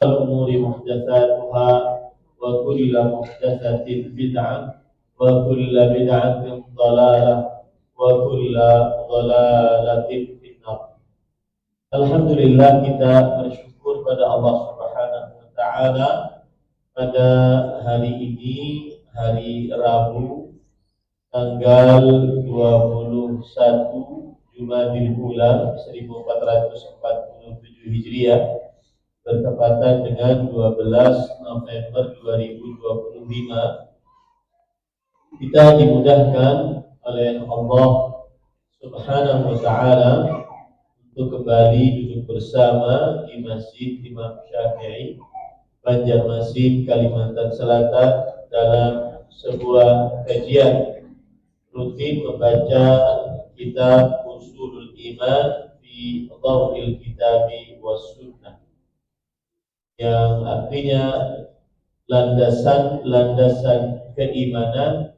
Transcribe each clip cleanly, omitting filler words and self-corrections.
الأمور محدثاتها وكل محدثة بدعة وكل بدعة ضلالة وكل ضلالة في النار. Alhamdulillah, kita bersyukur pada Allah Subhanahu wa taala pada hari ini, hari Rabu tanggal 21 Jumadil Ula 1447 Hijriah, bertepatan dengan 12 November 2025. Kita dimudahkan oleh Allah Subhanahu wa taala untuk kembali duduk bersama di Masjid Imam Syafi'i, Banjarmasin, Kalimantan Selatan, dalam sebuah kajian rutin membaca kitab Ushulul Iman fi Dhawil Kitabi was Sunnah, yang artinya landasan keimanan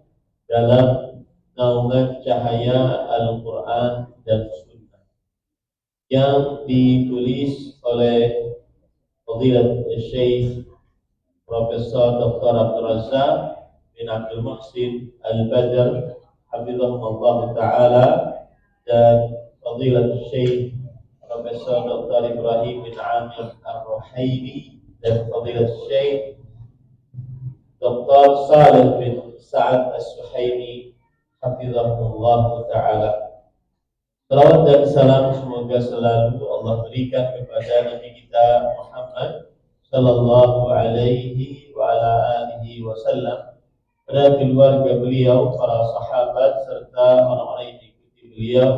dalam naungan cahaya Al-Quran dan Sunnah, yang ditulis oleh Fadilat Syekh Profesor Dr. Abdul Razak bin Abdul Muhsin Al-Badr hafizahullah ta'ala, dan Fadilat Syekh Profesor Dr. Ibrahim bin Amir Ar-Ruhaili, dan Fadilat Syekh Dr. Salih bin Sa'ad As-Suhaimi hafizahullah ta'ala. Salawat dan salam semoga selalu Allah berikan kepada Nabi kita Muhammad sallallahu alaihi wa ala alihi wasallam, pada keluarga beliau, para sahabat, serta orang-orang yang mengikuti beliau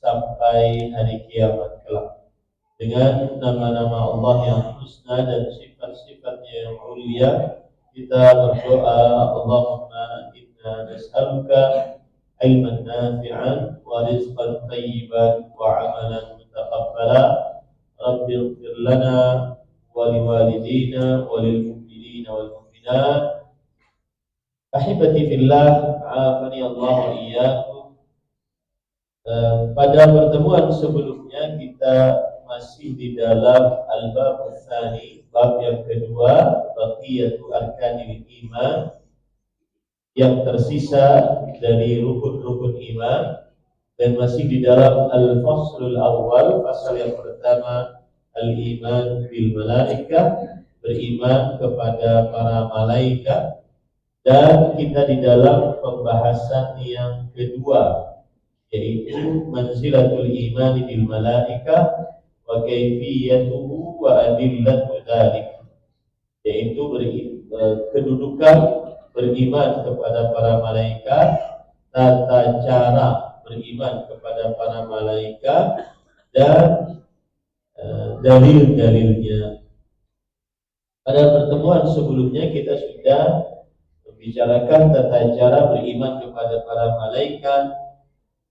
sampai hari kiamat kelak. Dengan nama-nama Allah yang husna dan sifat-sifatnya yang mulia, kita berdoa, Allahumma inna nas'aluka ilman nafi'an wa rizqan tayyiban wa amalan mutaqabbala. Rabbi ighfir lana wa liwalidina wa lil mu'minina wal mu'minat. Ahibati fillah, afani Allah wa iyyakum. Pada pertemuan sebelumnya kita masih di dalam al-bab tsani, bab yang kedua, baqiyatu arkanil iman, yang tersisa dari rukun-rukun iman, dan masih di dalam al-faslul awal, pasal yang pertama, al-iman bil malaikah, beriman kepada para malaikat. Dan kita di dalam pembahasan yang kedua, yaitu manzilatul iman bil malaikah wa kaifiyatuhu wa adillatu dzalik, yaitu kedudukan beriman kepada para malaikat, tata cara beriman kepada para malaikat, dan dalil-dalilnya. Pada pertemuan sebelumnya kita sudah membicarakan tata cara beriman kepada para malaikat.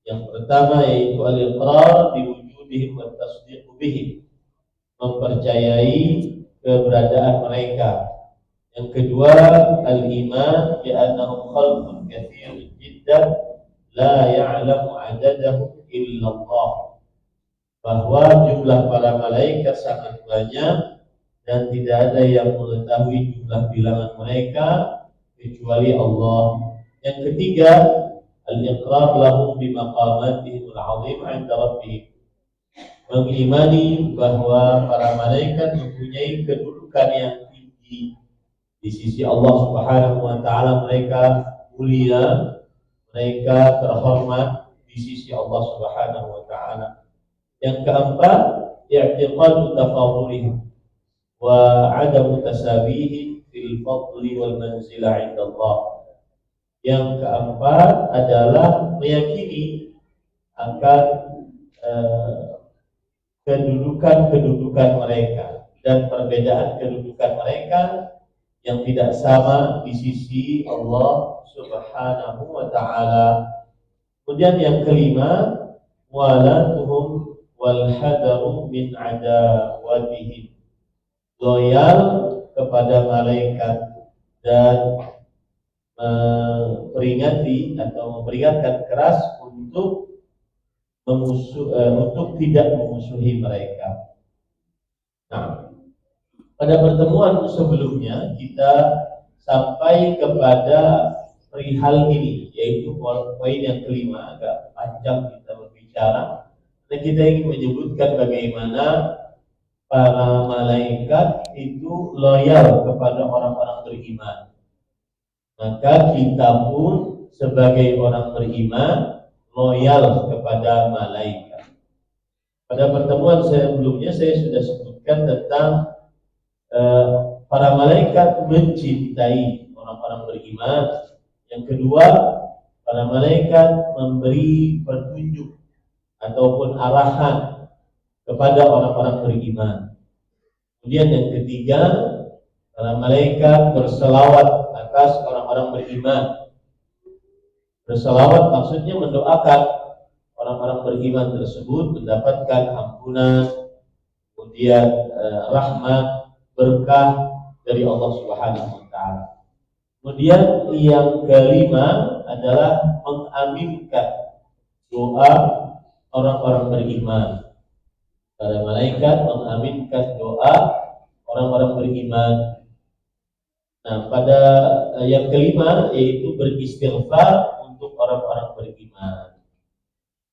Yang pertama yaitu al-iqrar biwujudihim wa tasdiqu bihim, mempercayai keberadaan mereka. Yang kedua, al-iman bi annahum khalqun katsirun jiddan la ya'lamu 'adadahum illa Allah, bahwa jumlah para malaikat sangat banyak dan tidak ada yang mengetahui jumlah bilangan mereka kecuali Allah. Yang ketiga, al-iqrar lahum bi maqamatihim al-'azim 'inda rabbihim, mengimani bahwa para malaikat mempunyai kedudukan yang tinggi di sisi Allah Subhanahu wa taala. Mereka mulia, mereka terhormat di sisi Allah Subhanahu wa taala. Yang keempat, i'tiqadu tafadhulihim wa 'adamu tasabihim fil fadli wal manzilah 'inda Allah. Yang keempat adalah meyakini akan kedudukan mereka dan perbedaan kedudukan mereka yang tidak sama di sisi Allah Subhanahu wa taala. Kemudian yang kelima, walatuhum wal hadaru min adawatihim, loyal kepada malaikat dan memperingati atau memperingatkan keras untuk tidak memusuhi mereka. Nah, Pada pertemuan sebelumnya kita sampai kepada perihal ini, yaitu poin yang kelima. Agak panjang kita berbicara, dan kita ingin menyebutkan bagaimana para malaikat itu loyal kepada orang-orang beriman. Maka kita pun sebagai orang beriman loyal kepada malaikat. Pada pertemuan sebelumnya saya sudah sebutkan tentang para malaikat mencintai orang-orang beriman. Yang kedua, para malaikat memberi petunjuk ataupun arahan kepada orang-orang beriman. Kemudian yang ketiga, para malaikat berselawat atas orang-orang beriman. Berselawat maksudnya mendoakan orang-orang beriman tersebut mendapatkan ampunan, kemudian rahmat, berkah dari Allah Subhanahu wa taala. Kemudian yang kelima adalah mengaminkan doa orang-orang beriman. Para malaikat mengaminkan doa orang-orang beriman. Nah, pada yang kelima yaitu beristighfar untuk orang-orang beriman.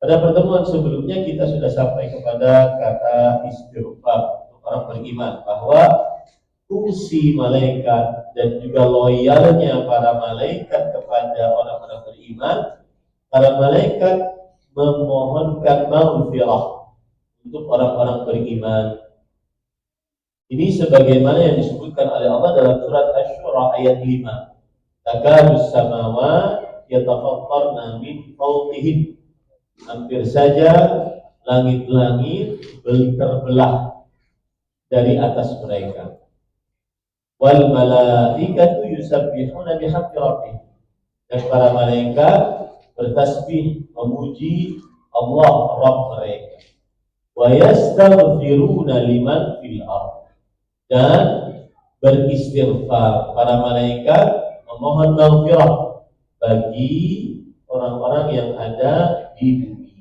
Pada pertemuan sebelumnya kita sudah sampai kepada kata istighfar untuk orang beriman, bahwa fungsi malaikat dan juga loyalnya para malaikat kepada orang-orang beriman. Para malaikat memohonkan maghfirah untuk orang-orang beriman. Ini sebagaimana yang disebutkan oleh Allah dalam surat Asy-Syura ayat 5. Takadus samawati yatafattarna min fawqihim. Hampir saja langit-langit terbelah dari atas mereka. Wal malaikatu yusabbihuna bihamdi rabbihim. Dan para malaikat bertasbih memuji Allah Rabb mereka. Wa yastaghfiruna liman fil ardh. Dan beristighfar, para malaikat memohon maghfirah bagi orang-orang yang ada di bumi.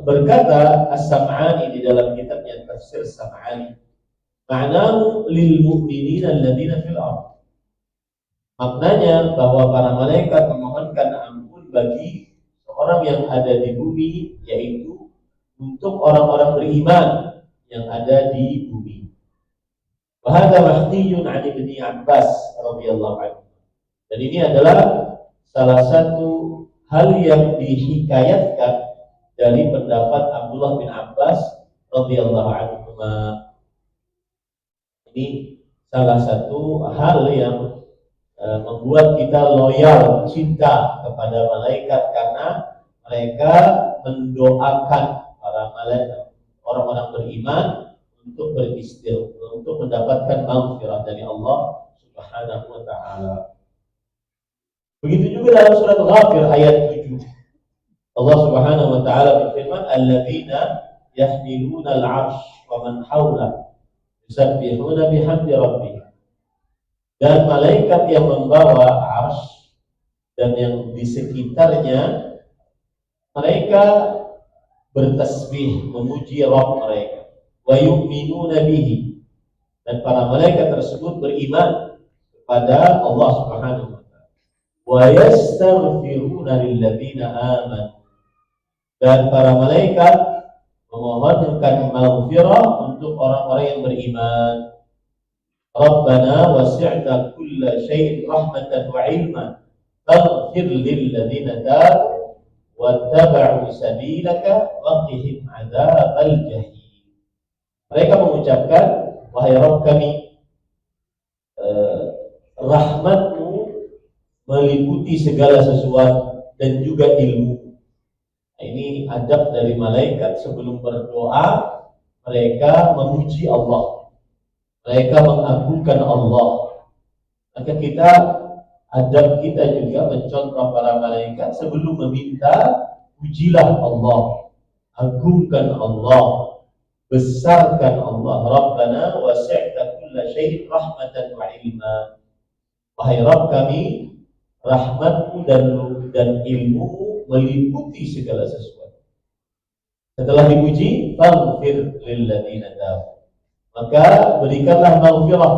Berkata As-Sam'ani di dalam kitabnya Tafsir Sam'ani, ma'nahu lil mu'minin alladziina fil ardh. Maknanya bahwa para malaikat memohonkan ampun bagi orang yang ada di bumi, yaitu untuk orang-orang beriman yang ada di bumi. Wa hadza mahdiyun 'an Ibnu Abbas radhiyallahu anhu. Dan ini adalah salah satu hal yang dihikayatkan dari pendapat Abdullah bin Abbas radhiyallahu anhu. Ini salah satu hal yang membuat kita loyal, cinta kepada malaikat, karena mereka mendoakan para malaikat, orang-orang beriman untuk beristighfar, untuk mendapatkan maghfirah dari Allah Subhanahu wa taala. Begitu juga dalam surat Ghafir ayat 7. Allah Subhanahu wa taala berfirman, "Alladzina yahmiluna al-'arsy wa man hawlahu yusabbihuna bihamdi rabbihim." Dan malaikat yang membawa 'arsy dan yang di sekitarnya, mereka bertasbih memuji Rabb mereka. Wa yu'minuna bihi. Dan para malaikat tersebut beriman kepada Allah Subhanahu wa taala. Wa yastaghfiruna lilladzina amanu. Dan para malaikat memohonkan maghfirah untuk orang-orang yang beriman. Rabbana wasi'ta kulla syai'in rahmatan wa 'ilman faghfir lilladzina tabu wattaba'u sabilaka waqihim 'adzabal jahim. Mereka mengucapkan, wahai Rabb kami, rahmat-Mu meliputi segala sesuatu dan juga ilmu. Nah, ini adab dari malaikat sebelum berdoa, mereka memuji Allah, mereka mengagungkan Allah. Maka kita, adab kita juga mencontoh para malaikat sebelum meminta, pujilah Allah, agungkan Allah, besarkan Allah. Rabbana wasi'ta kulla syai'in rahmatan wa 'ilma. Wahai Rabb kami, rahmat-Mu dan ilmu-Mu meliputi segala sesuatu. Setelah dipuji, faghfir lilladzina tabu. Maka berikanlah maghfirah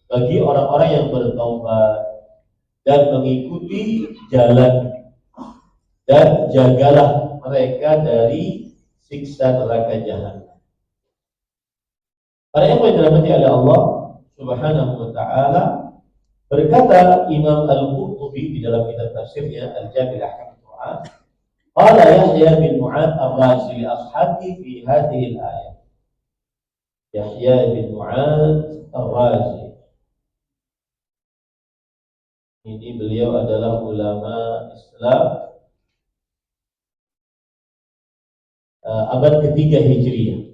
bagi orang-orang yang bertaubat dan mengikuti jalan, dan jagalah mereka dari siksa neraka jahanam. Para yang dirahmati oleh Allah Subhanahu wa taala, berkata Imam Al-Qurtubi di dalam kitab tafsirnya Al-Jami' Ahkam Al-Qur'an, qala Yahya bin Mu'adz ar-Razi li ashabi fi hadhihi al-ayah. Yahya bin Mu'adz ar-Razi, ini beliau adalah ulama Islam abad ketiga Hijriah,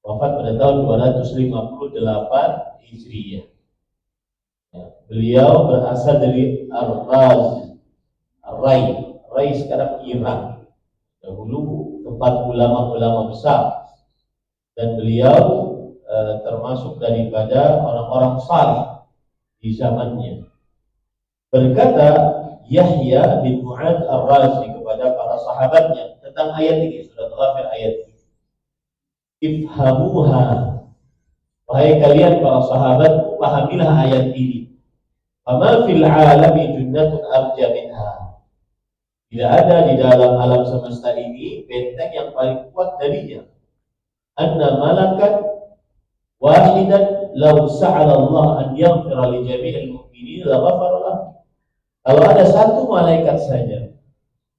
wafat pada tahun 258 Hijriah. Ya, beliau berasal dari Rai sekarang Iran. Dahulu tempat ulama-ulama besar, dan beliau termasuk daripada orang-orang saleh di zamannya. Berkata Yahya bin Mu'adz ar-Razi kepada para sahabatnya tentang ayat ini, surat Ghafir ayat ini. Ifhamuha, wahai kalian para sahabat, pahamilah ayat ini. Fama fil alami junnatun arja minha. Tidak ada di dalam alam semesta ini benteng yang paling kuat darinya. Anna malakan wahidan law sa'ala Allah an yaghfira li jami'il mu'minin la ghafara lahu. Kalau ada satu malaikat saja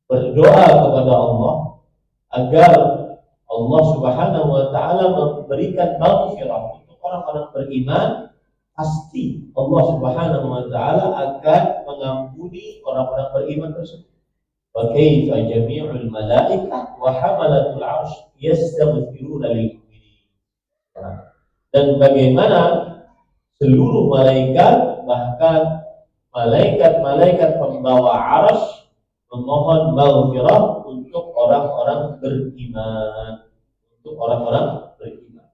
berdoa kepada Allah agar Allah Subhanahu wa taala memberikan maghfirah untuk orang-orang beriman, pasti Allah Subhanahu wa taala akan mengampuni orang-orang beriman tersebut. Wa kaifa jami'ul malaikah wa hamalatul 'arsy yastaghfiruna lil mu'minin. Dan bagaimana seluruh malaikat, bahkan malaikat-malaikat pembawa arsy, memohon maghfirah untuk orang-orang beriman, untuk orang-orang beriman.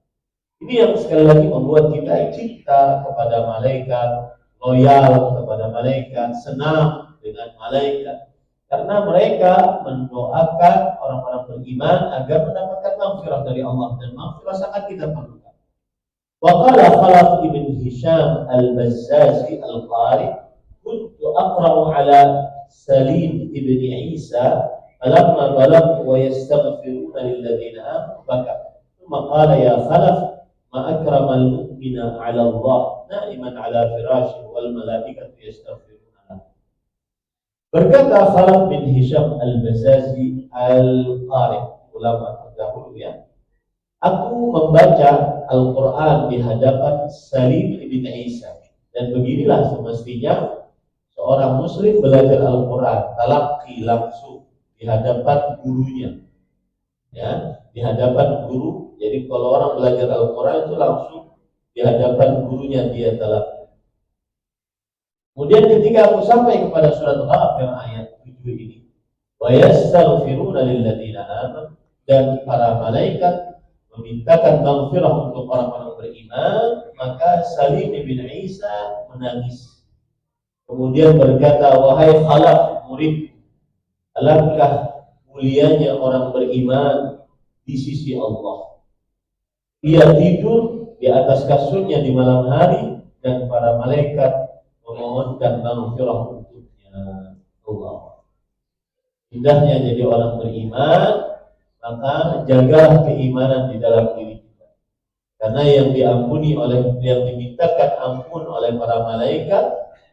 Ini yang sekali lagi membuat kita cinta kepada malaikat, loyal kepada malaikat, senang dengan malaikat, karena mereka mendoakan orang-orang beriman agar mendapatkan maghfirah dari Allah, dan maghfirah sangat kita perlukan. Wa qala Khalaf ibn Hisham al-Bazzazi al-Qari, kuntu aqra'u ala Salim ibn Isa falamma balaghu wa yastaghfiruna lilladzina amanu baka. Thumma qala ya Khalaf ma akramal mu'mina 'ala Allah na'iman 'ala firashihi wal malaikatu yastaghfiruna lahu. Berkata Khalaf bin Hisham al-Bazzazi al-Qari, ulama terdahulu ya, aku membaca Al-Quran di hadapan Salim ibn Isa, dan beginilah semestinya seorang muslim belajar Al-Quran, talaqi langsung di hadapan gurunya, ya, di hadapan guru. Jadi kalau orang belajar Al-Quran itu langsung di hadapan gurunya dia talaqi. Kemudian ketika aku sampai kepada surat Ghafir ayat 7 ini, wa yastaghfiruna lilladzina amanu, dan para malaikat memintakan maghfirah untuk orang-orang beriman, maka Salim bin Isa menangis. Kemudian berkata, wahai Khalaf murid, alangkah mulianya orang beriman di sisi Allah. Ia tidur di atas kasurnya di malam hari, dan para malaikat memohonkan maghfirah untuknya. Allah. Indahnya jadi orang beriman, maka jagalah keimanan di dalam diri kita. Karena yang dimintakan ampun oleh para malaikat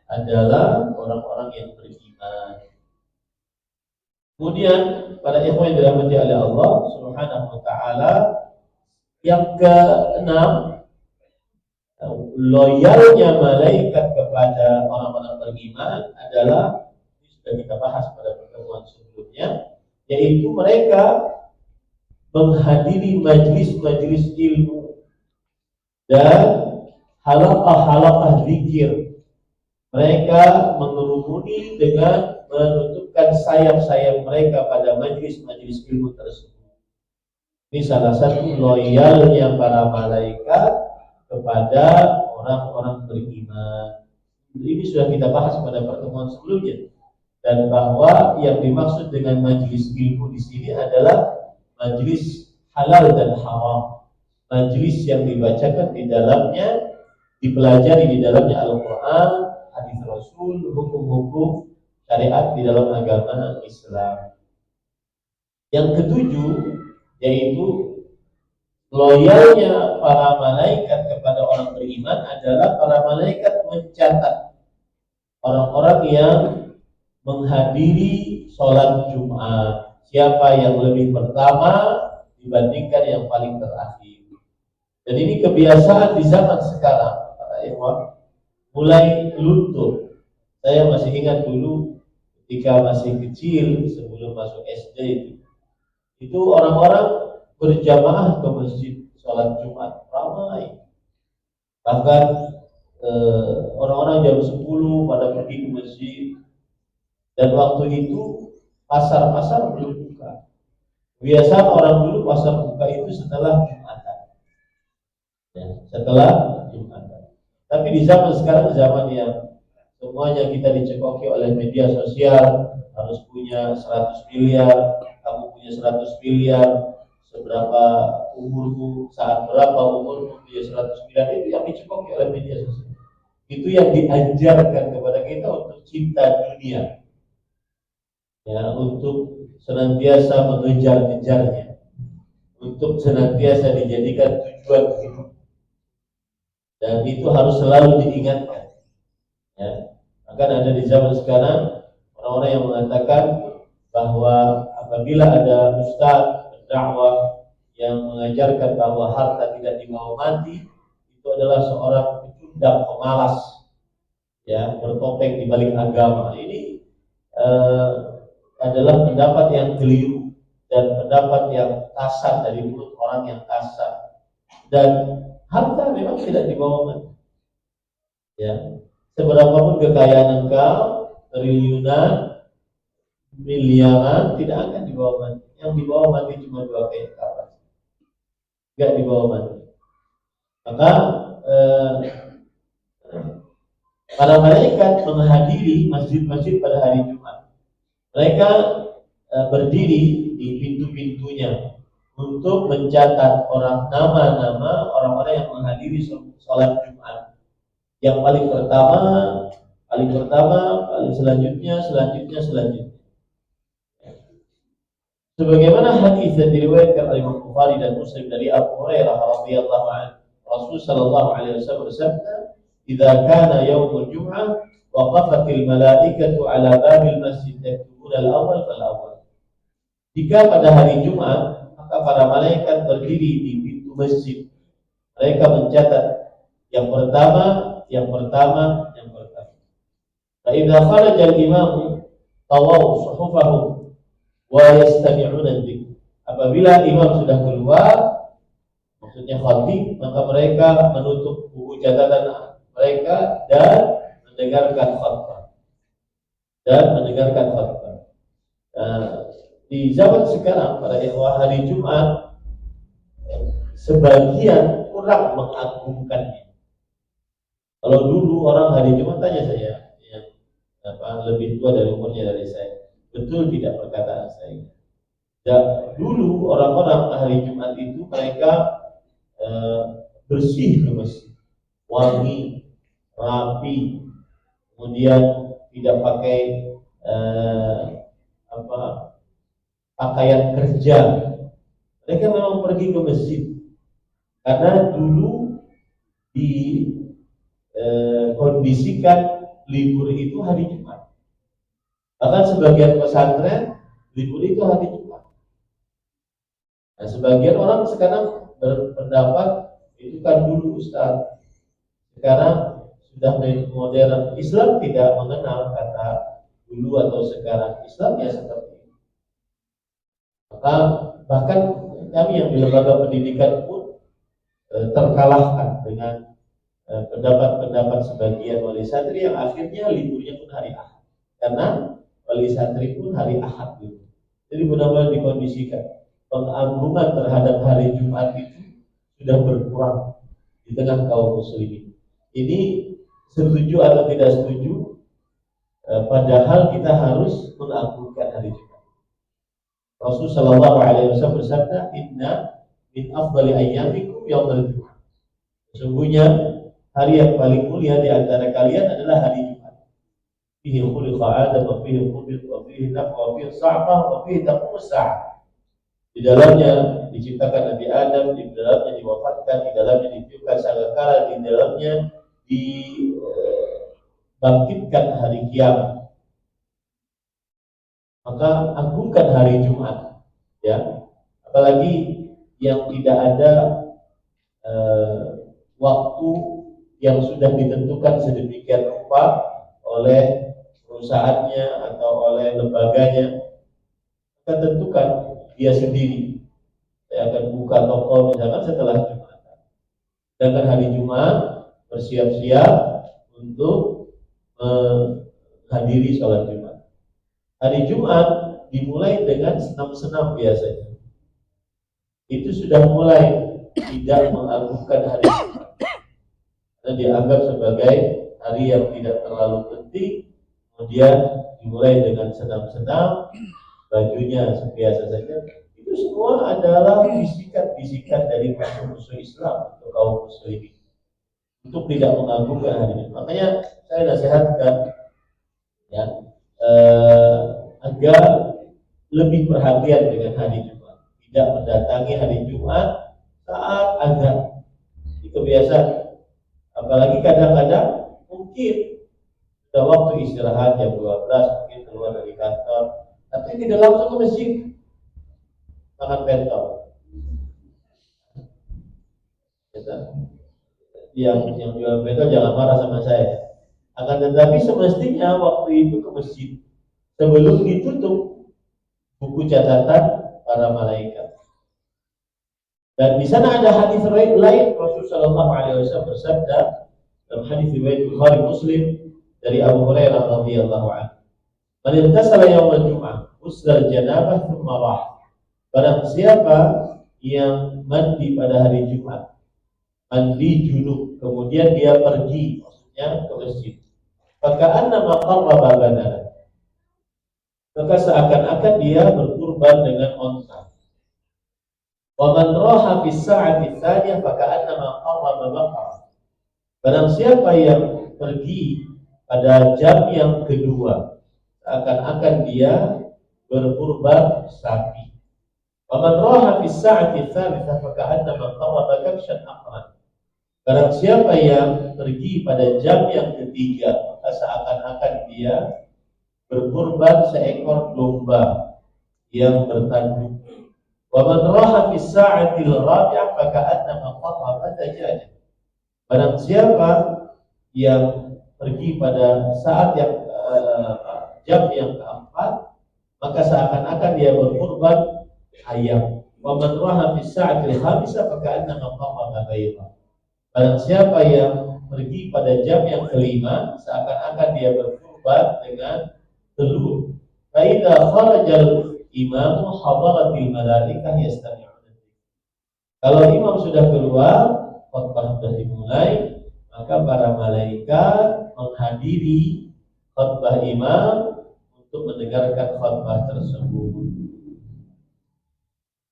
adalah orang-orang yang beriman. Kemudian pada ikhwan yang dirahmati oleh Allah Subhanahu wa taala, yang keenam, loyalnya malaikat kepada orang-orang beriman adalah, ini sudah kita bahas pada pertemuan sebelumnya, yaitu mereka menghadiri majlis-majlis ilmu dan halaqah-halaqah zikir. Mereka mengerumuni dengan menutupkan sayap-sayap mereka pada majlis-majlis ilmu tersebut. Ini salah satu loyalnya para malaikat kepada orang-orang beriman. Ini sudah kita bahas pada pertemuan sebelumnya. Dan bahwa yang dimaksud dengan majlis ilmu di sini adalah majelis halal dan haram, majelis yang dibacakan di dalamnya, dipelajari di dalamnya Al-Quran, hadis Rasul, hukum-hukum syariat di dalam agama Islam. Yang ketujuh yaitu loyalnya para malaikat kepada orang beriman adalah para malaikat mencatat orang-orang yang menghadiri sholat Jumat, siapa yang lebih pertama dibandingkan yang paling terakhir. Dan ini kebiasaan di zaman sekarang, para ikhwan, mulai luntur. Saya masih ingat dulu ketika masih kecil, sebelum masuk SD itu orang-orang berjamaah ke masjid sholat Jumat ramai. Bahkan orang-orang jam 10 pada pergi ke masjid. Dan waktu itu pasar-pasar belum buka. Biasa orang dulu pasar buka itu setelah Jumatan. Ya, setelah Jumatan. Tapi di zaman sekarang, zaman yang semuanya kita dicekoki oleh media sosial, harus punya 100 miliar, kamu punya 100 miliar, seberapa umurmu, saat berapa umurmu punya 100 miliar, itu yang dicekoki oleh media sosial. Itu yang diajarkan kepada kita untuk cinta dunia, ya, untuk senantiasa mengejar-ngejarnya, untuk senantiasa dijadikan tujuan hidup, dan itu harus selalu diingatkan. Ya, akan ada di zaman sekarang orang-orang yang mengatakan bahwa apabila ada ustaz berdakwah yang mengajarkan bahwa harta tidak dibawa mati, itu adalah seorang pecundang pemalas, ya, bertopeng di balik agama. Ini adalah pendapat yang keliru dan pendapat yang kasar dari mulut orang yang kasar. Dan harta memang tidak dibawa mati, ya. Seberapapun kekayaan engkau, triliunan, miliaran, tidak akan dibawa mati. Yang dibawa mati cuma 2 kain kapas, tidak dibawa mati. Maka para malaikat menghadiri masjid-masjid pada hari Jumat. Mereka berdiri di pintu-pintunya untuk mencatat nama-nama orang-orang yang menghadiri sholat Jumat. Yang paling pertama, paling selanjutnya. Sebagaimana hadis yang diriwayatkan oleh Imam Bukhari dan Muslim dari Abu Hurairah radhiyallahu anhu, Rasul sallallahu alaihi wasallam bersabda, "Idza kana yaumul jum'ah, waqafatil malaikatu ala babil masjid yaktubuna al-awwal fal-awwal." Jika pada hari Jumat, maka para malaikat berdiri di pintu masjid. Mereka mencatat yang pertama. Fa idza kharaja al-imam tawaw suhufahum wa yastami'una dzikr. Apabila imam sudah keluar, maksudnya khatib, maka mereka menutup buku catatan mereka dan mendengarkan khutbah. Di zaman sekarang pada hari Jumat sebagian kurang mengagungkannya. Kalau dulu orang hari Jumat, tanya saya, yang lebih tua dari umurnya dari saya, betul tidak perkataan saya? Dan dulu orang-orang hari Jumat itu mereka bersih ke masjid, wangi, rapi, kemudian tidak pakai pakaian kerja. Mereka memang pergi ke masjid karena dulu kondisikan libur itu hari Jumat. Bahkan sebagian pesantren libur itu hari Jumat. Nah, sebagian orang sekarang berpendapat itu kan dulu Ustaz, sekarang sudah modern. Islam tidak mengenal kata dulu atau sekarang. Islam ya seperti itu. Maka bahkan kami yang di lembaga pendidikan pun terkalahkan dengan pendapat-pendapat sebagian wali santri yang akhirnya liburnya pun hari Ahad, karena wali santri pun hari Ahad gitu. Jadi benar-benar dikondisikan pengagungan terhadap hari Jumat itu sudah berkurang di tengah kaum muslimin. Ini setuju atau tidak setuju, padahal kita harus mengagungkan hari Jumat. Rasul Shallallahu Alaihi Wasallam bersabda, Inna min afdali ayyamikum yaumul Jumat. Sesungguhnya hari yang paling mulia di antara kalian adalah hari Jumat. Fihi khuliqa Adam wa fihi qubid wa fihi nafqa wa fihi sa'bah wa fihi taqumus sa'ah. Di dalamnya diciptakan Nabi Adam, di dalamnya diwafatkan, di dalamnya ditiupkan sangkakala, di dalamnya dibangkitkan hari kiamat. Maka agungkan hari Jumat, ya. Apalagi yang tidak ada waktu yang sudah ditentukan sedemikian rupa oleh perusahaannya atau oleh lembaganya, kita tentukan dia sendiri. Saya akan buka toko misalkan setelah Jumat. Sedangkan hari Jumat bersiap-siap untuk menghadiri sholat Jumat. Hari Jumat dimulai dengan senam-senam biasanya. Itu sudah mulai tidak mengagungkan hari Jumat. Karena dianggap sebagai hari yang tidak terlalu penting. Kemudian dimulai dengan senam-senam, bajunya biasa saja. Itu semua adalah bisikan-bisikan dari musuh Islam untuk kaum muslimin untuk tidak mengagungkan hari Jumat. Makanya saya nasihatkan ya agar lebih perhatian dengan hari Jumat, tidak mendatangi hari Jumat saat azan. Itu kebiasaan. Apalagi kadang-kadang mungkin sudah waktu istirahat jam 12, mungkin keluar dari kantor, tapi tidak langsung ke masjid makan pentol. Yang jual pentol jangan marah sama saya. Akan tetapi semestinya waktu itu ke masjid sebelum ditutup buku catatan para malaikat. Dan di sana ada hadis lain Rasulullah Shallallahu Alaihi Wasallam bersabda dalam hadis riwayat Bukhari Muslim dari Abu Hurairah radhiyallahu anhu. Man irtasala yaumul Jum'ah usdal janabah thumma rah. Barang siapa yang mandi pada hari Jumat, mandi junub, kemudian dia pergi, maksudnya ke masjid. Faka'anna ma qarraba badana. Maka seakan-akan dia berkurban dengan onta. Wa man raha fi sa'ati tsaniyah faka'annama qarraba baqarah. Barang siapa yang pergi pada jam yang kedua, seakan-akan dia berkurban sapi. Wa man raha fi sa'ati tsalitsah faka'annama qarraba kabshan aqran. Barang siapa yang pergi pada jam yang ketiga, maka seakan-akan dia berkurban seekor domba yang bertanduk. Wa man raha fi sa'atil rabi'ah faka'annama qarraba dajaja. Barang siapa yang pergi pada saat yang jam yang keempat, maka seakan-akan dia berkurban ayam. Wa man raha fi sa'atil khamisah faka'annama qarraba bayda. Barang siapa yang pergi pada jam yang kelima, seakan-akan dia berkurban dengan telur. Faida kharajal imamu hadaratil malaikah yastami'un. Kalau imam sudah keluar, khutbah sudah dimulai, maka para malaikat menghadiri khutbah imam untuk mendengarkan khutbah tersebut.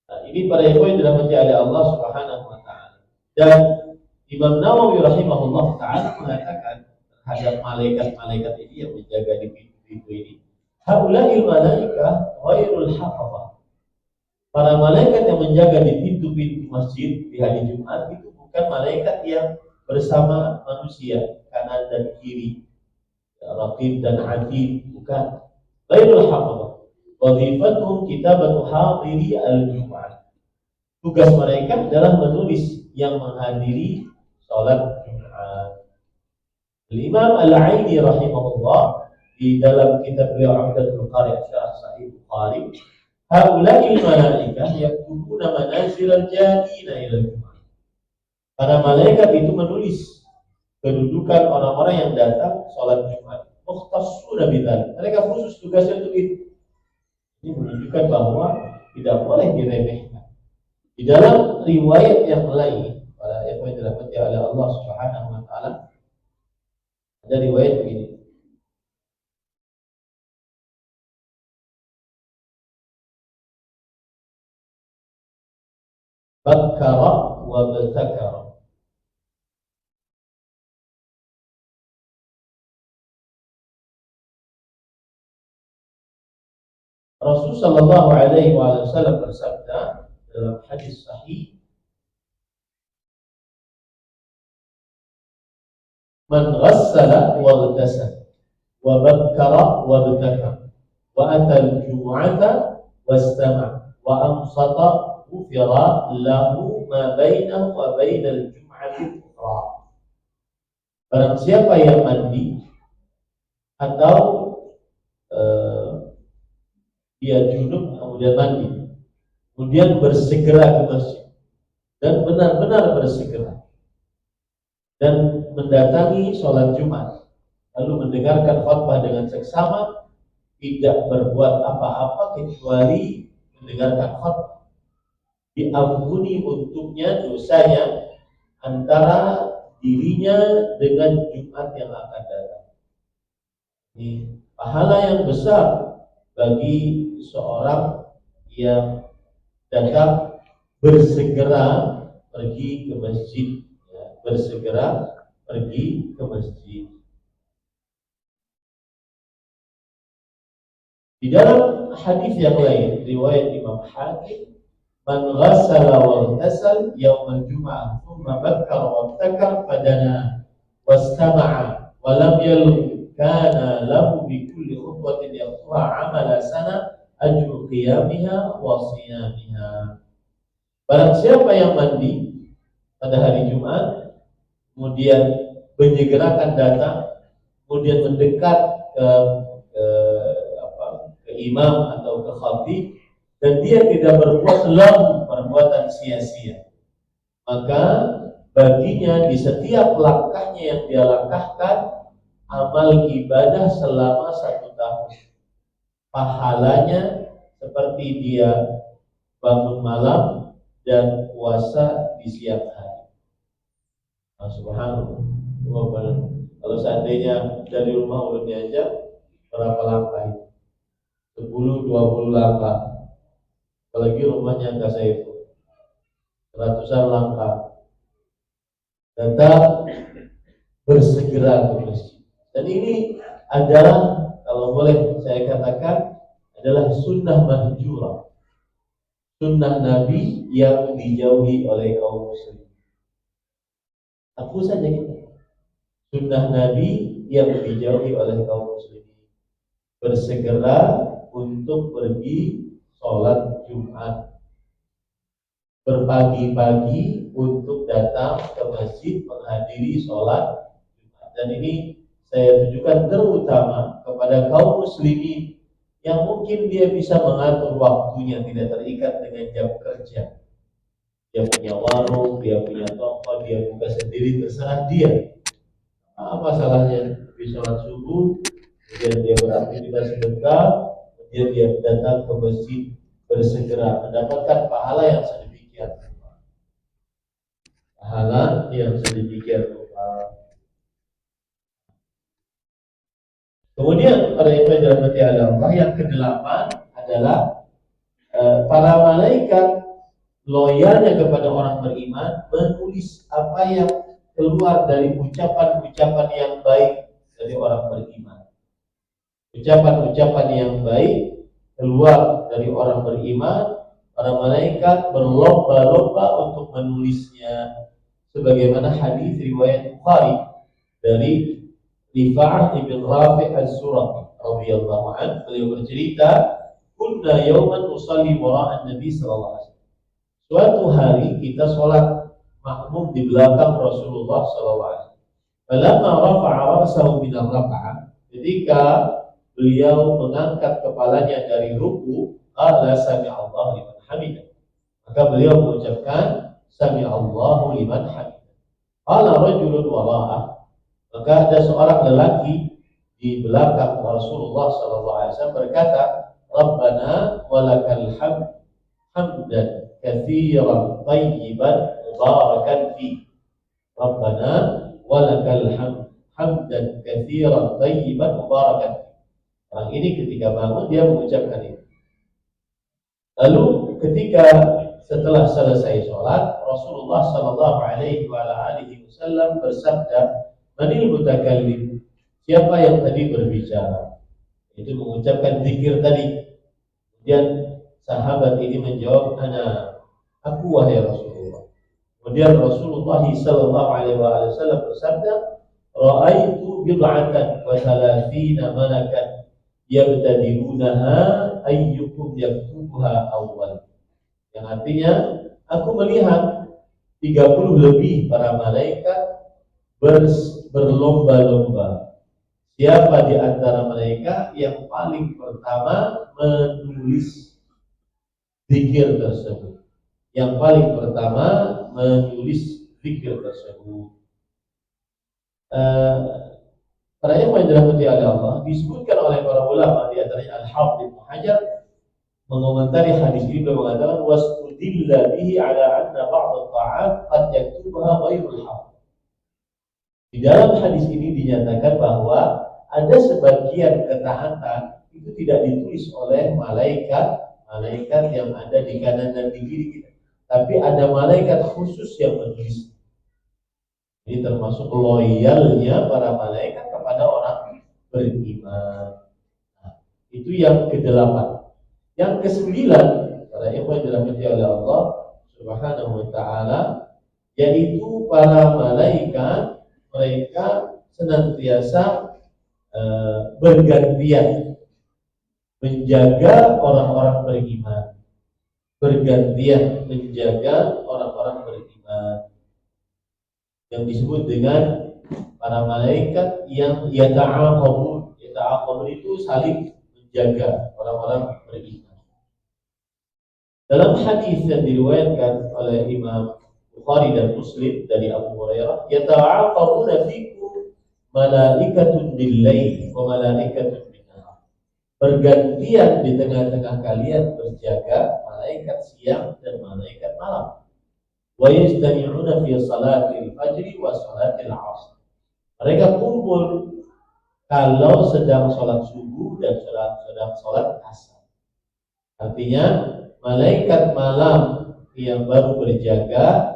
Nah, ini para ikhwan dirahmati oleh Allah Subhanahu wa taala. Dan Imam Nawawi rahimahullah taala mengatakan terhadap malaikat-malaikat ini yang menjaga di pintu-pintu ini, haula'il malaikah ghairul hafazah. Para malaikat yang menjaga di pintu-pintu masjid di hari Jumat itu bukan malaikat yang bersama manusia kanan dan kiri, raqib dan atid, bukan. Ghairul hafazah. Wazifatuhum kitabatu hadiri al-Jum'ah. Tugas mereka adalah menulis yang menghadiri salat Jumat. Imam Al-Aini rahimahullah di dalam kitab beliau Umdatul Qari Syarah Sahih Bukhari, haula'il malaikah yaktubuna manazilal janina ila Jumat. Para malaikat itu menulis kedudukan orang-orang yang datang salat Jumat. Mukhtassuna bidzalik. Mereka khusus tugasnya untuk itu. Ini menunjukkan bahwa tidak boleh diremehkan. Di dalam riwayat yang lain, para ikhwan dirahmati oleh Allah Subhanahu wa taala, ada riwayat begini. bakkara wa btakara. Rasul sallallahu alaihi wasallam bersabda dalam hadis sahih, man ghassala wa ghtasala wa bakkara wa btakara wa atal jumu'ata wastama' wa amsata ghufira lahu ma bainahu wa bainal jum'ati ukhra. Barang siapa yang mandi atau dia junub kemudian mandi, kemudian bersegera ke masjid dan benar-benar bersegera dan mendatangi sholat Jumat, lalu mendengarkan khutbah dengan seksama, tidak berbuat apa-apa kecuali mendengarkan khutbah, diampuni untuknya dosanya antara dirinya dengan Jumat yang akan datang. Ini pahala yang besar bagi seorang yang datang bersegera pergi ke masjid, bersegera pergi ke masjid. Di dalam hadis yang lain riwayat Imam Hakim, man ghassala wa ghtasal yaum al-jum'ah thumma bakkara wa ibtakar fadana wastama'a wa lam yalghu kana lahu bi kulli khutwatin yaqtuha amala sana ajru qiyamiha wa siyamiha. Barang siapa yang mandi pada hari Jumat, kemudian menyegerakan datang, kemudian mendekat ke imam atau ke khatib, dan dia tidak berbuat perbuatan sia-sia, maka baginya di setiap langkahnya yang dia langkahkan amal ibadah selama 1 tahun. Pahalanya seperti dia bangun malam dan puasa di siang hari. Subhanallah. Kalau seandainya dari rumah ulunnya aja berapa langkah itu? 10-20 langkah. Apalagi rumahnya Kak Saiful, ratusan langkah. Datang bersegera ke masjid. Dan ini adalah, kalau boleh saya katakan, adalah sunnah mahjurah, sunnah Nabi yang dijauhi oleh kaum muslim. Aku saja kita, sunnah Nabi yang dijauhi oleh kaum muslim, bersegera untuk pergi sholat Jumat, berpagi-pagi untuk datang ke masjid menghadiri sholat Jumat. Dan ini saya tujukan terutama kepada kaum muslimin yang mungkin dia bisa mengatur waktunya, tidak terikat dengan jam kerja. Dia punya warung, dia punya toko, dia buka sendiri, terserah dia. Apa salahnya bisa sholat subuh, kemudian dia beraktivitas sebentar, kemudian dia datang ke masjid bersegera, mendapatkan pahala yang sedemikian rupa. Pahala yang sedemikian rupa. Kemudian para ikhwan dirahmati Allah, yang ke-8 adalah para malaikat loyalnya kepada orang beriman menulis apa yang keluar dari ucapan-ucapan yang baik dari orang beriman. Ucapan-ucapan yang baik keluar dari orang beriman, para malaikat berlomba-lomba untuk menulisnya, sebagaimana hadis riwayat Bukhari dari Rifa'ah ibn Rafi' az-Zurafi radhiyallahu anhu. Beliau bercerita, kunna yawman usalli wara'an Nabi sallallahu alaihi wasallam. Suatu hari kita sholat makmum di belakang Rasulullah sallallahu alaihi wasallam. Falamma rafa'a ra'sahu min ar-rak'ah, ketika beliau mengangkat kepalanya dari ruku, qala sami'allahu liman hamidah, maka beliau mengucapkan sami'allahu liman hamidah. Qala rajulun wara'ah, maka ada seorang lelaki di belakang Rasulullah sallallahu alaihi wasallam berkata, Rabbana walakal hamd hamdan katsiran thayyiban mubarakan fi. Rabbana walakal hamd hamdan katsiran thayyiban mubarakan fi. Orang ini ketika bangun dia mengucapkan itu. Lalu ketika setelah selesai sholat, Rasulullah Shallallahu Alaihi Wasallam bersabda, "Manil mutakallim, siapa yang tadi berbicara?" Itu mengucapkan zikir tadi. Kemudian sahabat ini menjawab, aku wahai Rasulullah. Kemudian Rasulullah Shallallahu Alaihi Wasallam bersabda, "Ra'aitu bid'atan wa thalathina malakan yabtadirunaha ayyukum yaktubuha awal." Yang artinya, aku melihat 30 lebih para malaikat berlomba-lomba. Siapa di antara mereka yang paling pertama menulis zikir tersebut? Yang paling pertama menulis zikir tersebut. Para yang dirahmati oleh Allah, disebutkan oleh para ulama, di antaranya Al-Hafidz Ibnu Hajar mengomentari hadis ini, beliau mengatakan wastudilla bihi ala anna ba'd at-ta'at qad yaktubuha ghairul hafidh. Di dalam hadis ini dinyatakan bahwa ada sebagian ketaatan itu tidak ditulis oleh malaikat yang ada di kanan dan di kiri kita, tapi ada malaikat khusus yang menulis. Ini termasuk loyalnya para malaikat kepada orang beriman. Nah, itu yang ke-8. Yang ke-9, para ikhwan dirahmati oleh Allah Subhanahu wa taala, yaitu para malaikat, mereka senantiasa bergantian menjaga orang-orang beriman. Bergantian menjaga orang-orang beriman. Yang disebut dengan para malaikat yang yata'aqabun. Yata'aqabun itu saling menjaga orang-orang beriman. Dalam hadis yang diriwayatkan oleh Imam Bukhari dan Muslim dari Abu Hurairah, yata'aqabuna fikum malaikatun bil-lail wa malaikatun bin-nahar. Bergantian di tengah-tengah kalian berjaga malaikat siang dan malaikat malam. Wa yajtami'una fi salatil fajri wa salatil 'ashr. Mereka kumpul kalau sedang sholat subuh dan sedang sholat asar. Artinya malaikat malam yang baru berjaga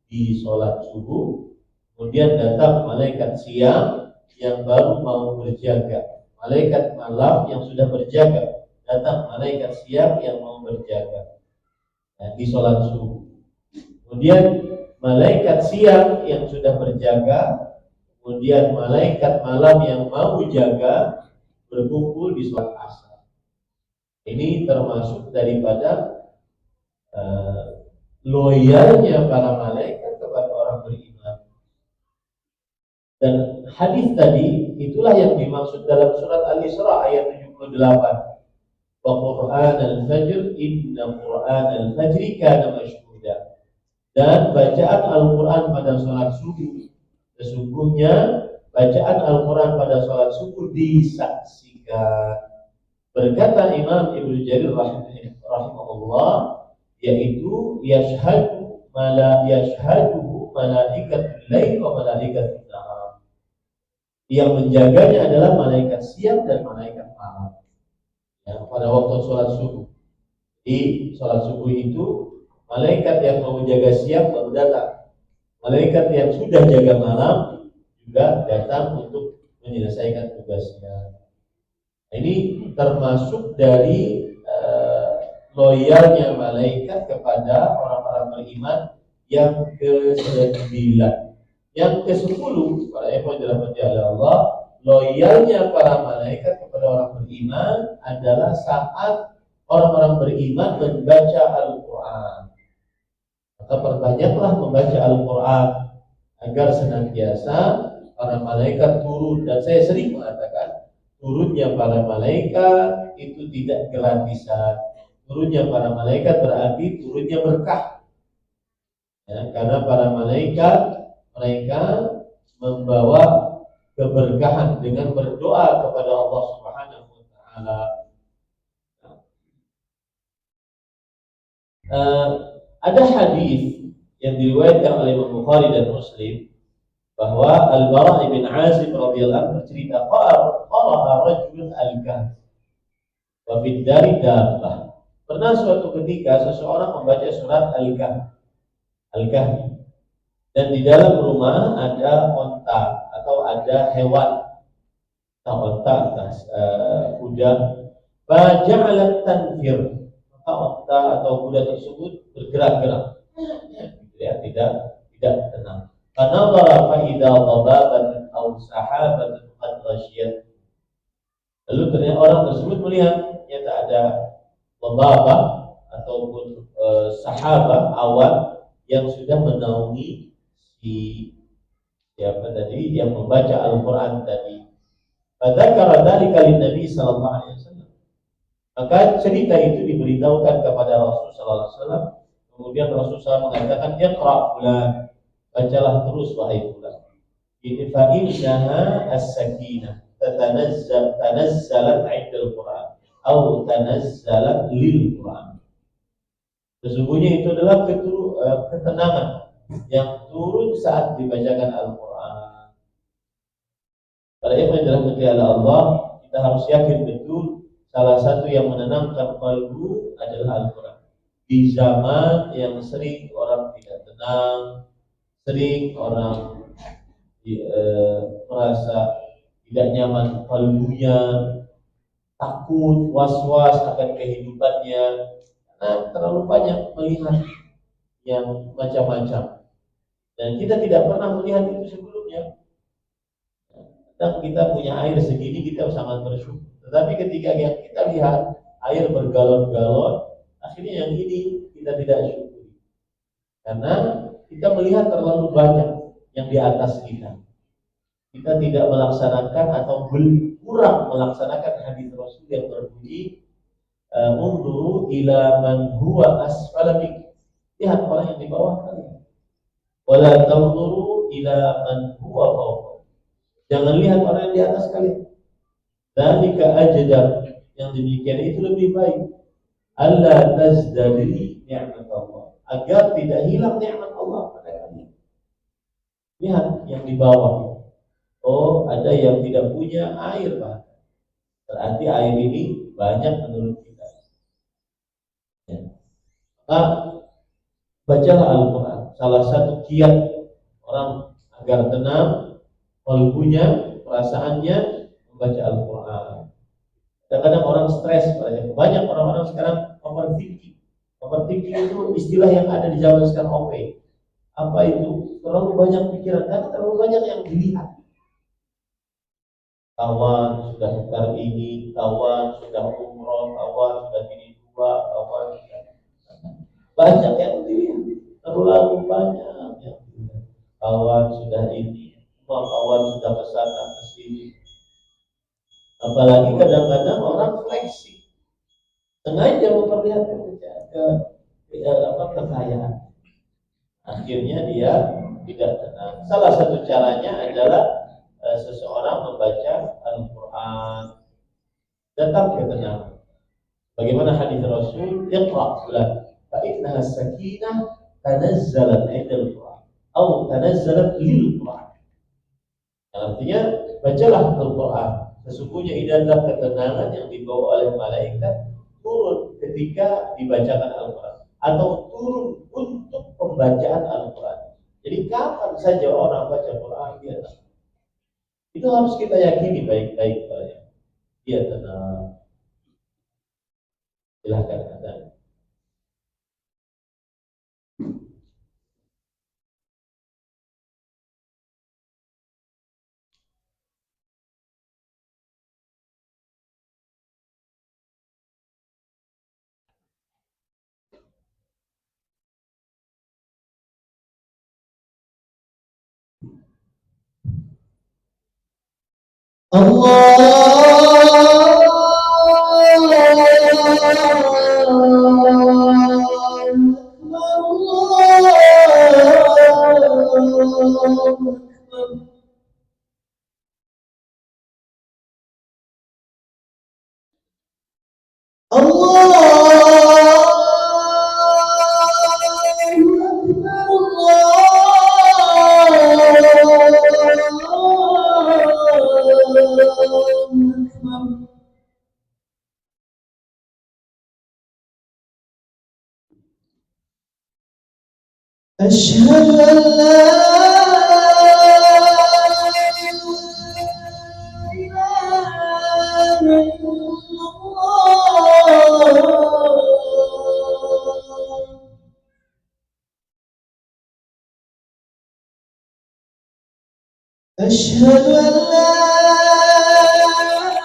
di sholat subuh, kemudian datang malaikat siang yang baru mau berjaga. Malaikat malam yang sudah berjaga, datang malaikat siang yang mau berjaga di sholat subuh. Kemudian malaikat siang yang sudah berjaga, kemudian malaikat malam yang mau jaga berkumpul di sholat asar. Ini termasuk daripada loyalnya para malaikat kepada orang beriman. Dan hadis tadi itulah yang dimaksud dalam surat Al-Isra ayat 78. Wa Qur'an al-fajr, inna Qur'an al-fajri kana mashhuda. Dan bacaan Al-Quran pada sholat subuh, sesungguhnya bacaan Al-Quran pada sholat subuh disaksikan. Berkata Imam Ibnu Jarir rahimahullah, yaitu yashhadu malaikatul lail wa malaikatul nahar. Yang menjaganya adalah malaikat siang dan malaikat malam. Ya, pada waktu sholat subuh. Di sholat subuh itu malaikat yang mau jaga siang baru datang. Malaikat yang sudah jaga malam juga datang untuk menyelesaikan tugasnya. Ini termasuk dari loyalnya malaikat kepada orang-orang beriman yang ke-9. Yang ke-10, para ikhwan dirahmati oleh Allah, loyalnya para malaikat kepada orang beriman adalah saat orang-orang beriman membaca Al-Quran. Maka perbanyaklah membaca Al-Quran agar senantiasa para malaikat turun. Dan saya sering mengatakan, turunnya para malaikat itu tidak gratisan. Turunnya para malaikat berarti turunnya berkah. Ya, karena para malaikat mereka membawa keberkahan dengan berdoa kepada Allah Subhanahu wa taala. Ada hadis yang diriwayatkan oleh Imam Bukhari dan Muslim bahwa Al-Bara' bin Azib radhiyallahu anhu bercerita, qara'a rajulun al-kahf wa fid dari dabbah. Pernah suatu ketika seseorang membaca surat Al-Kahfi, dan di dalam rumah ada onta atau ada hewan, entah onta, entah kuda. Faja'alat tanfir, maka onta atau kuda tersebut bergerak-gerak, ya, tidak tenang. Fanadhara fa idza dhababan aw sahabatan qad ghashiyat. Lalu ternyata orang tersebut melihat ternyata ada dhababah ataupun sahabah, awan yang sudah menaungi si siapa tadi yang membaca Al-Qur'an tadi. Fadzakara dzalika lin-nabi sallallahu alaihi wasallam. Maka cerita itu diberitahukan kepada Rasul sallallahu alaihi wasallam. Kemudian Rasul SAW mengatakan, "Iqra fulan." Bacalah terus wahai fulan. Ini fa innaha as-sakinah tanazzalat 'inda al-Qur'an atau tanazzalat lil Qur'an. Sesungguhnya itu adalah ketenangan yang turun saat dibacakan Al-Qur'an. Pada yang dirahmati Allah, kita harus yakin betul salah satu yang menenangkan kalbu adalah Al-Qur'an. Di zaman yang sering orang tidak tenang, sering orang merasa tidak nyaman kalbunya, takut, was-was akan kehidupannya, karena terlalu banyak melihat yang macam-macam. Dan kita tidak pernah melihat itu sebelumnya. Dan kita punya air segini, kita sangat bersyukur. Tetapi ketika yang kita lihat air bergalon-galon, akhirnya yang ini kita tidak syukuri. Karena kita melihat terlalu banyak yang di atas kita. Kita tidak melaksanakan atau kurang melaksanakan hadis Rasul yang berbunyi unzuru ila man huwa asfala minkum. Lihat orang yang di bawah kalian. Wala tanzuru ila man huwa fawqa. Jangan lihat orang yang di atas kalian. Dzalika ajdar. Yang demikian itu lebih baik. Allah tazdari ni'mat Allah, agar tidak hilang nikmat Allah pada kalian. Lihat yang di bawah. Oh, ada yang tidak punya air, Pak. Berarti air ini banyak menurut kita. Ya. Maka bacalah Al-Quran. Salah satu kiat orang agar tenang kalbunya, perasaannya, membaca Al-Quran. Kadang-kadang orang stres, banyak orang-orang sekarang overthinking. Overthinking itu istilah yang ada di zaman sekarang, OP. Apa itu? Terlalu banyak pikiran, karena terlalu banyak yang dilihat. Kawan sudah tukar ini, kawan sudah umroh, kawan sudah ini dua, kawan sudah banyak yang dilihat, terlalu banyak yang dilihat. Kawan sudah ini, kawan sudah kesana kesini. Apalagi kadang-kadang orang flexing, sengaja memperlihatkan kekayaan. Akhirnya dia tidak tenang. Salah satu caranya adalah seseorang membaca Al-Quran, datang ketenangan. Bagaimana hadis Rasul, "Iqra fulan fa innaha sakinah tanazzalat 'inda al-Quran atau tanazzalat lil Quran." Artinya, bacalah Al-Quran. Sesungguhnya ini adalah ketenangan yang dibawa oleh malaikat turun ketika dibacakan Al-Quran atau turun untuk pembacaan Al-Quran. Jadi kapan saja orang baca Quran dia tenang. Itu harus kita yakini baik-baik. Dia tenang. Silahkan Anda. أشهد أن لا إله إلا الله أشهد أن لا إله إلا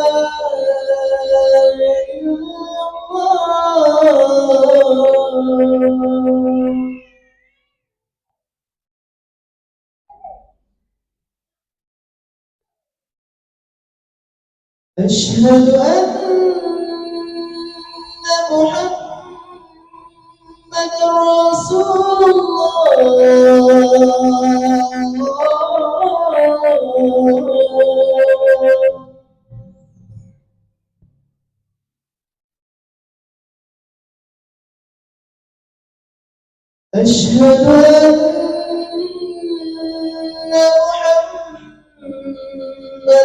الله أشهد أن محمد رسول الله أشهد أن محمد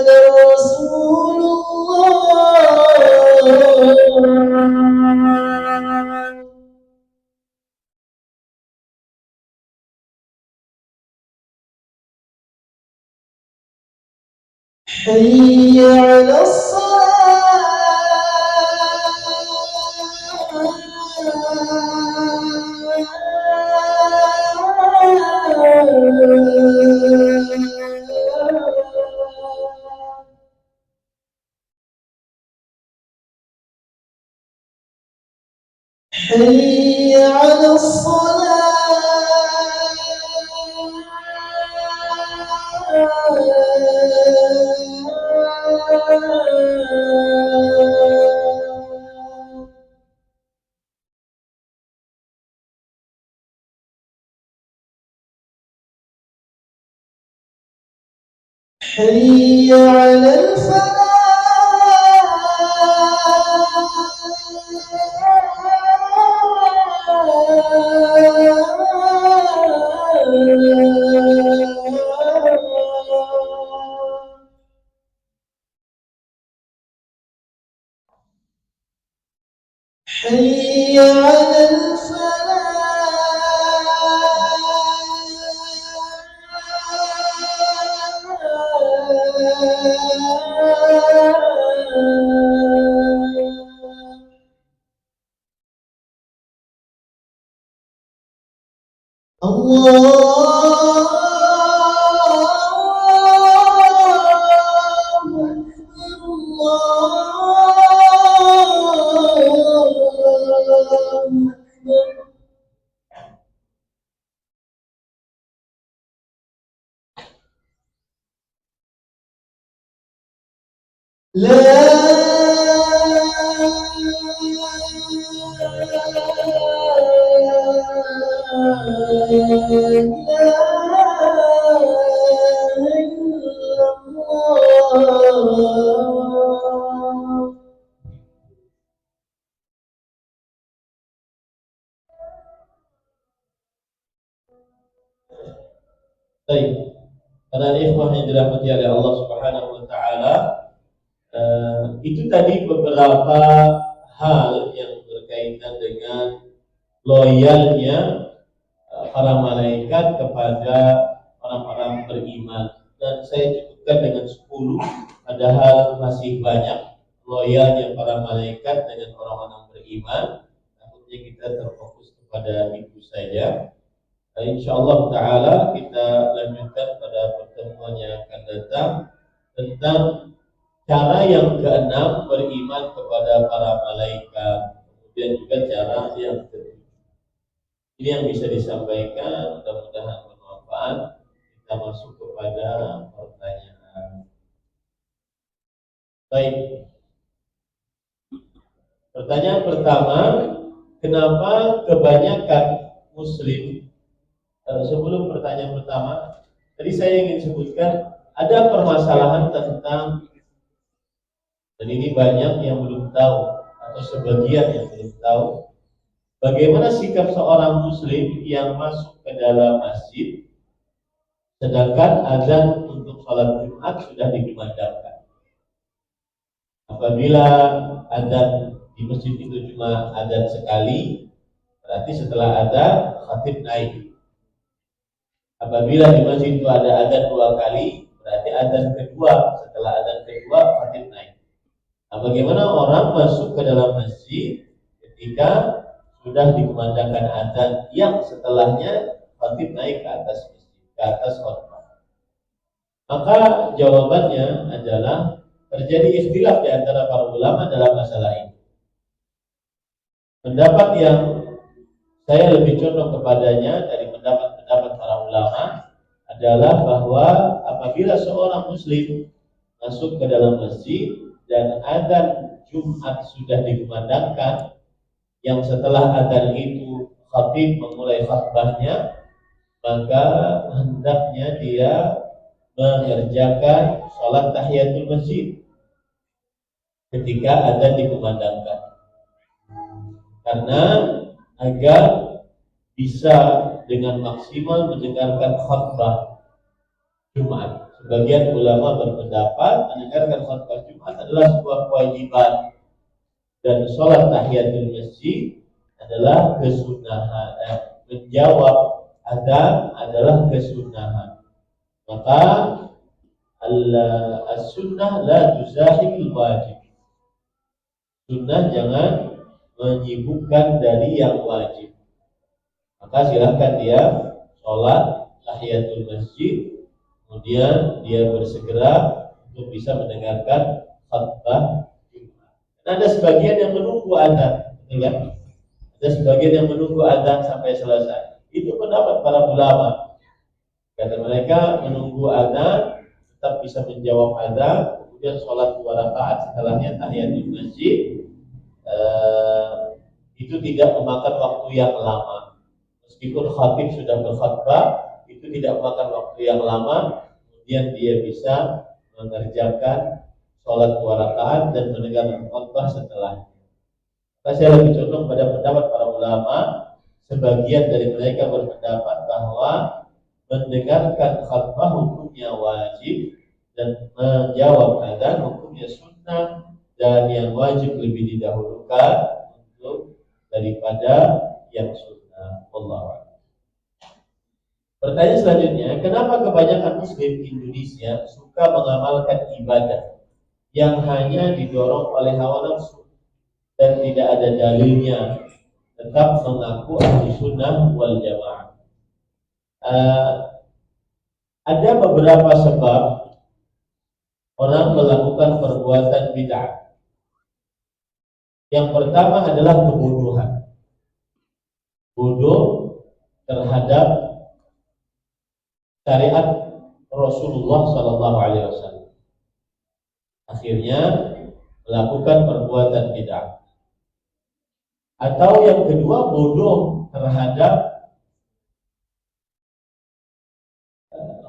رسول الله حي على الصلاة حي على الصلاة حي على الفلاح حي على الفلاح الله أكبر الله أكبر لا إله إلا الله Baik, para ikhwah yang dirahmati oleh Allah Subhanahu wa taala, itu tadi beberapa hal yang berkaitan dengan loyalnya para malaikat kepada orang-orang beriman. Dan saya cukupkan dengan 10, padahal masih banyak loyalnya para malaikat dengan orang-orang beriman. Takutnya kita terfokus kepada itu saja. InsyaAllah ta'ala kita lanjutkan pada pertemuan yang akan datang tentang cara yang keenam beriman kepada para malaikat. Kemudian juga cara yang ketujuh. Ini yang bisa disampaikan, mudah-mudahan bermanfaat. Kita masuk kepada pertanyaan. Baik. Pertanyaan pertama, kenapa kebanyakan muslim, sebelum pertanyaan pertama, tadi saya ingin sebutkan ada permasalahan tentang, dan ini banyak yang belum tahu atau sebagian yang belum tahu, bagaimana sikap seorang muslim yang masuk ke dalam masjid sedangkan azan untuk sholat Jumat sudah dikumandangkan. Apabila azan di masjid itu cuma adzan sekali, berarti setelah adzan khatib naik. Apabila di masjid itu ada adzan 2 kali, berarti adzan kedua, setelah adzan kedua khatib naik. Nah, bagaimana orang masuk ke dalam masjid ketika sudah dikumandangkan adzan yang setelahnya khatib naik ke atas masjid, ke atas khutbah? Maka jawabannya adalah terjadi ikhtilaf di antara para ulama dalam masalah ini. Pendapat yang saya lebih condong kepadanya dari pendapat para ulama adalah bahwa apabila seorang muslim masuk ke dalam masjid dan adzan Jumat sudah dikumandangkan, yang setelah adzan itu khatib memulai khutbahnya, maka hendaknya dia mengerjakan sholat tahiyatul masjid ketika adzan dikumandangkan, karena agar bisa dengan maksimal mendengarkan khutbah Jumat. Sebagian ulama berpendapat mendengarkan khutbah Jumat adalah sebuah kewajiban dan sholat tahiyatul masjid adalah kesunahan. Menjawab adzan adalah kesunahan. Maka as-sunnah la tuzahimul wajib. Sunnah jangan menyibukkan dari yang wajib. Maka silahkan dia sholat tahiyatul masjid, kemudian dia bersegera untuk bisa mendengarkan khutbah Jumat. Ada sebagian yang menunggu adzan, betul kan? Ada sebagian yang menunggu adzan sampai selesai. Itu pendapat para ulama. Kata mereka menunggu adzan tetap bisa menjawab adzan, kemudian sholat 2 rakaat setelahnya tahiyatul masjid. Itu tidak memakan waktu yang lama. Meskipun khatib sudah berkhutbah, itu tidak memakan waktu yang lama. Kemudian dia bisa mengerjakan sholat 2 rakaat dan mendengarkan khutbah setelahnya. Maka saya lebih condong pada pendapat para ulama. Sebagian dari mereka berpendapat bahwa mendengarkan khutbah hukumnya wajib dan menjawab adzan hukumnya sunnah, dan yang wajib lebih didahulukan untuk daripada yang sunnah. Allah. Pertanyaan selanjutnya, kenapa kebanyakan muslim Indonesia suka mengamalkan ibadah yang hanya didorong oleh hawa nafsu dan tidak ada dalilnya, tetap mengaku ahli sunnah wal jamaah? Ada beberapa sebab orang melakukan perbuatan bid'ah. Yang pertama adalah kebodohan. Bodoh terhadap syariat Rasulullah SAW. Akhirnya melakukan perbuatan bid'ah. Atau yang kedua, bodoh terhadap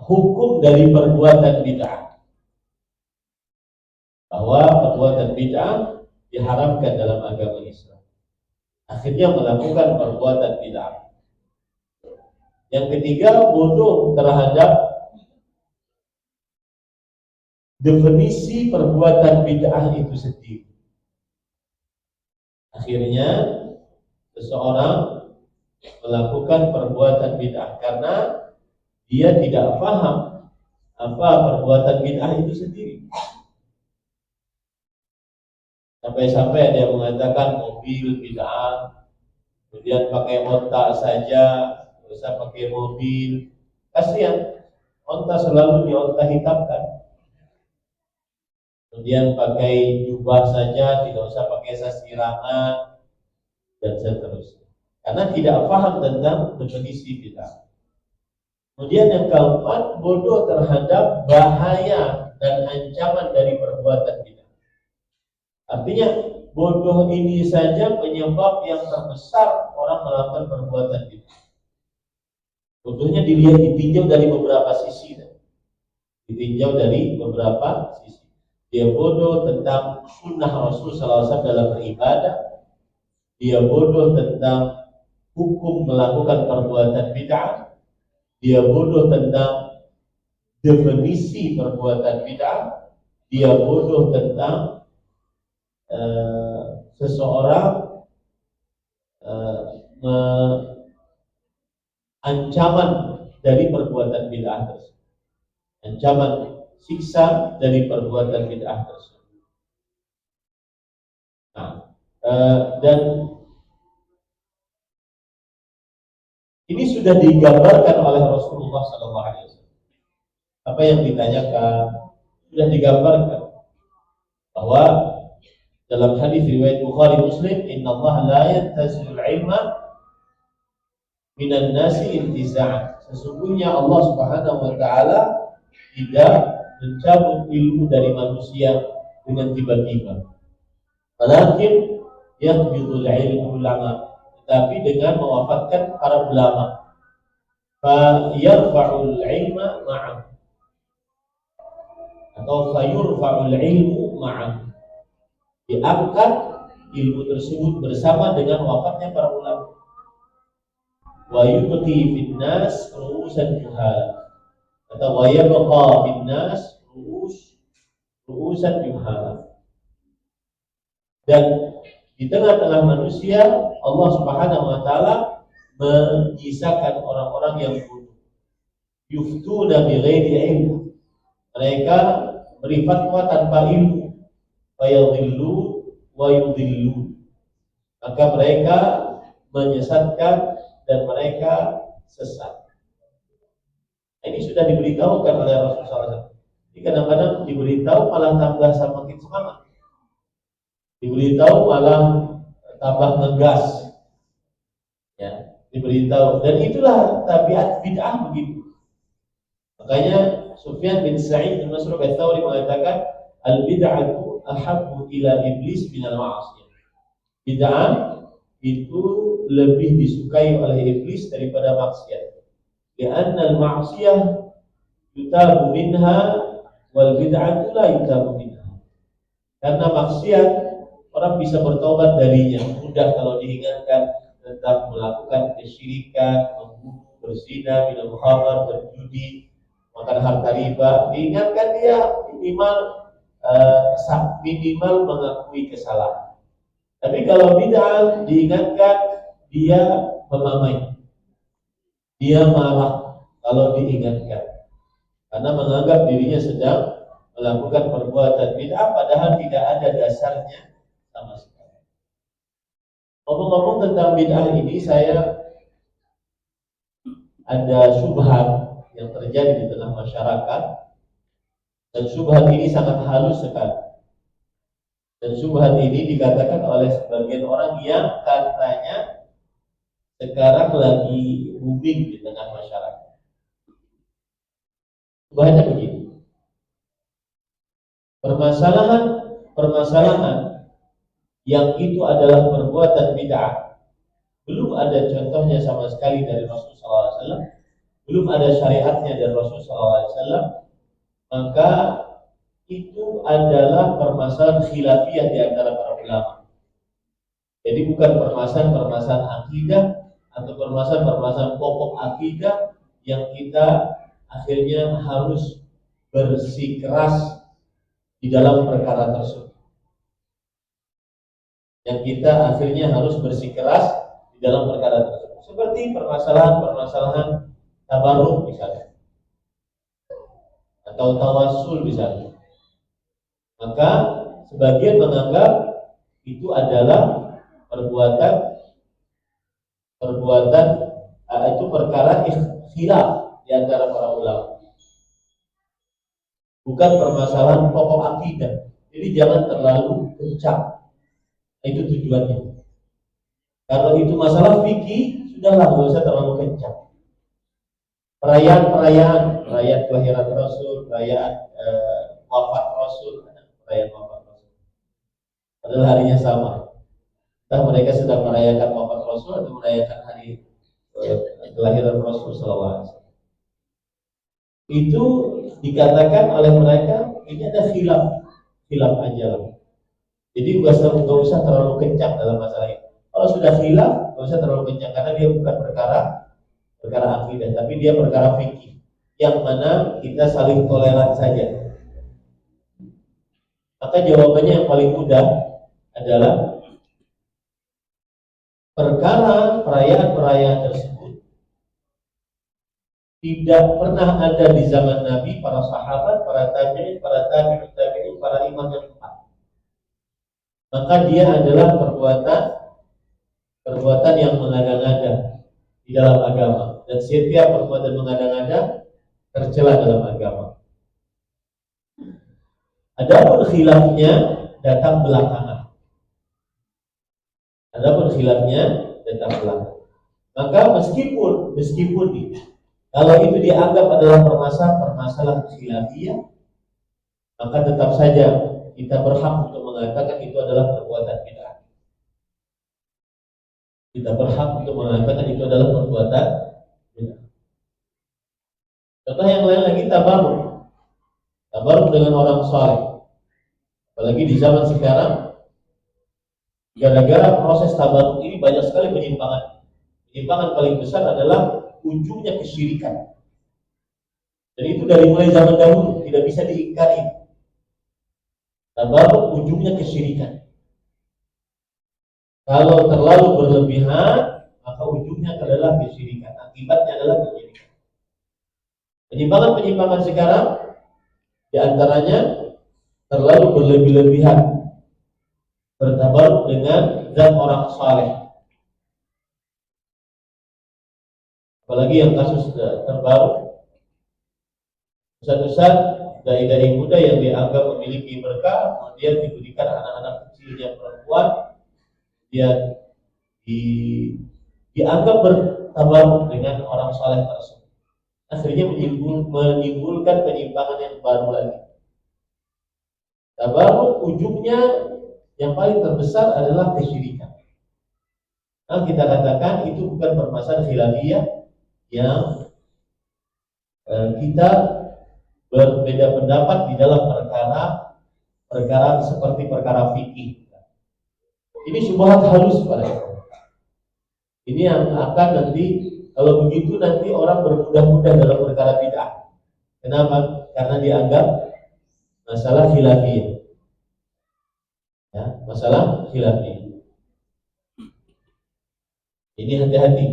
hukum dari perbuatan bid'ah. Bahwa perbuatan bid'ah diharamkan dalam agama Islam. Akhirnya melakukan perbuatan bid'ah. Yang ketiga, bodoh terhadap definisi perbuatan bid'ah itu sendiri. Akhirnya seseorang melakukan perbuatan bid'ah karena dia tidak paham apa perbuatan bid'ah itu sendiri. Sampai-sampai ada yang mengatakan mobil bid'ah, kemudian pakai onta saja, tidak usah pakai mobil. Kasihan, onta selalu dionta hitamkan. Kemudian pakai jubah saja, tidak usah pakai sasirangan, dan seterusnya. Karena tidak paham tentang definisi bid'ah. Kemudian yang keempat, bodoh terhadap bahaya dan ancaman dari perbuatan bid'ah. Artinya bodoh ini saja penyebab yang terbesar orang melakukan perbuatan bid'ah. Bodohnya ditinjau dari beberapa sisi. Ditinjau dari beberapa sisi. Dia bodoh tentang sunnah Rasul SAW dalam beribadah. Dia bodoh tentang hukum melakukan perbuatan bid'ah. Dia bodoh tentang definisi perbuatan bid'ah. Dia bodoh tentang seseorang ancaman dari perbuatan bid'ah tersebut, ancaman siksa dari perbuatan bid'ah tersebut. Nah, dan ini sudah digambarkan oleh Rasulullah SAW. Apa yang ditanyakan sudah digambarkan bahwa dalam hadis riwayat Bukhari Muslim, Inna Allah la yantazilul ilma minan nasi intiza'an. Sesungguhnya Allah Subhanahu wa taala tidak mencabut ilmu dari manusia dengan tiba-tiba. Walakin yaqbidul ilmu ulama, tetapi dengan mewafatkan para ulama. Fa yarfa'ul ilma ma'ah, atau fa yurfa'ul ilmu ma'ah, diangkat ilmu tersebut bersama dengan wafatnya para ulama. Wa yubqi fin nas ru'usan juhala, atau wa yabqa fin nas ru'usan juhala. Dan di tengah-tengah manusia Allah Subhanahu wa taala menyisakan orang-orang yang bodoh. Yuftuna bighairi ilm, mereka beri fatwa tanpa ilmu. Fayadhillu wa yudhillu, maka mereka menyesatkan dan mereka sesat. Ini sudah diberitahukan oleh Rasulullah SAW. Jadi kadang-kadang diberitahu malah tambah semakin semangat, diberitahu malah tambah ngegas, ya, diberitahu. Dan itulah tabiat bid'ah begitu. Makanya Sufyan bin Sa'id bin Masruq al-Thawri mengatakan, al-bid'atu ahabbu ila iblis minal ma'asiyah. Bid'ah itu lebih disukai oleh iblis daripada maksiat. Li'anna al-ma'asiyah yutabu minha wal bid'atu la yutabu minha. Karena maksiat orang bisa bertobat darinya, mudah kalau diingatkan tentang melakukan kesyirikan, membunuh, berzina, minum khamar, berjudi, makan harta riba, diingatkan dia minimal mengakui kesalahan. Tapi kalau bid'ah diingatkan dia memamai, dia marah kalau diingatkan, karena menganggap dirinya sedang melakukan perbuatan bid'ah padahal tidak ada dasarnya sama sekali. Ngomong-ngomong tentang bid'ah ini, saya ada syubhat yang terjadi di tengah masyarakat, dan syubhat ini sangat halus sekali. Dan syubhat ini dikatakan oleh sebagian orang yang katanya sekarang lagi booming di tengah masyarakat. Syubhatnya begini. Permasalahan yang itu adalah perbuatan bid'ah, belum ada contohnya sama sekali dari Rasulullah SAW, belum ada syariatnya dari Rasulullah SAW, maka itu adalah permasalahan khilafiyah di antara para ulama. Jadi bukan permasalahan akidah atau permasalahan pokok akidah yang kita akhirnya harus bersikeras di dalam perkara tersebut. Yang kita akhirnya harus bersikeras di dalam perkara tersebut. Seperti permasalahan tabarruk misalnya, atau tawassul misalnya. Maka sebagian menganggap itu adalah perbuatan itu perkara khilaf di antara para ulama, bukan permasalahan pokok akidah. Jadi jangan terlalu kencang, itu tujuannya. Kalau itu masalah fikih, sudahlah, nggak usah terlalu kencang. Perayaan kelahiran Rasul, perayaan wafat Rasul, perayaan wafat Rasul, padahal harinya sama. Entah mereka sedang merayakan wafat Rasul atau merayakan hari kelahiran Rasul SAW. Itu dikatakan oleh mereka ini ada khilaf aja lah. Jadi nggak usah terlalu kencang dalam masalah ini. Kalau sudah khilaf, nggak usah terlalu kencang karena dia bukan perkara akidah, tapi dia perkara fikih yang mana kita saling toleran saja. Maka jawabannya yang paling mudah adalah perkara perayaan-perayaan tersebut tidak pernah ada di zaman Nabi, para sahabat, para tabi'in, para tabi'in, para imam yang tepat. Maka dia adalah perbuatan yang mengada-ngada di dalam agama, dan setiap perbuatan mengada-ngada tercela dalam agama. Adapun khilafnya datang belakangan. Maka meskipun kalau itu dianggap adalah permasalahan khilafiyah, maka tetap saja kita berhak untuk mengatakan itu adalah perbuatan bid'ah. Contoh yang lain lagi, tabaruk dengan orang saleh. Apalagi di zaman sekarang, gara-gara proses tabaruk ini banyak sekali penyimpangan. Penyimpangan paling besar adalah ujungnya kesyirikan. Dan itu dari mulai zaman dahulu tidak bisa diingkari. Tabaruk ujungnya kesyirikan. Kalau terlalu berlebihan, maka ujungnya adalah kesyirikan. Akibatnya adalah kesyirikan. Penyimpangan sekarang diantaranya terlalu berlebih-lebihan bertabaruk dengan zat orang saleh. Apalagi yang kasus terbaru, Ustaz-ustaz dai-dai muda yang dianggap memiliki berkah, kemudian diberikan anak-anak kecilnya perempuan, dia dianggap bertabaruk dengan orang saleh tersebut. Akhirnya menimbulkan penyimpangan yang baru lagi. Tabaruk ujungnya yang paling terbesar adalah kesyirikan. Nah, kita katakan itu bukan permasalahan khilafiyah yang kita berbeda pendapat di dalam perkara seperti perkara fikih. Ini syubhat halus pada saya. Ini yang akan nanti, kalau begitu nanti orang bermudah-mudah dalam perkara bid'ah. Kenapa? Karena dianggap masalah khilafiyah. Ya, masalah khilafiyah. Ini hati-hati.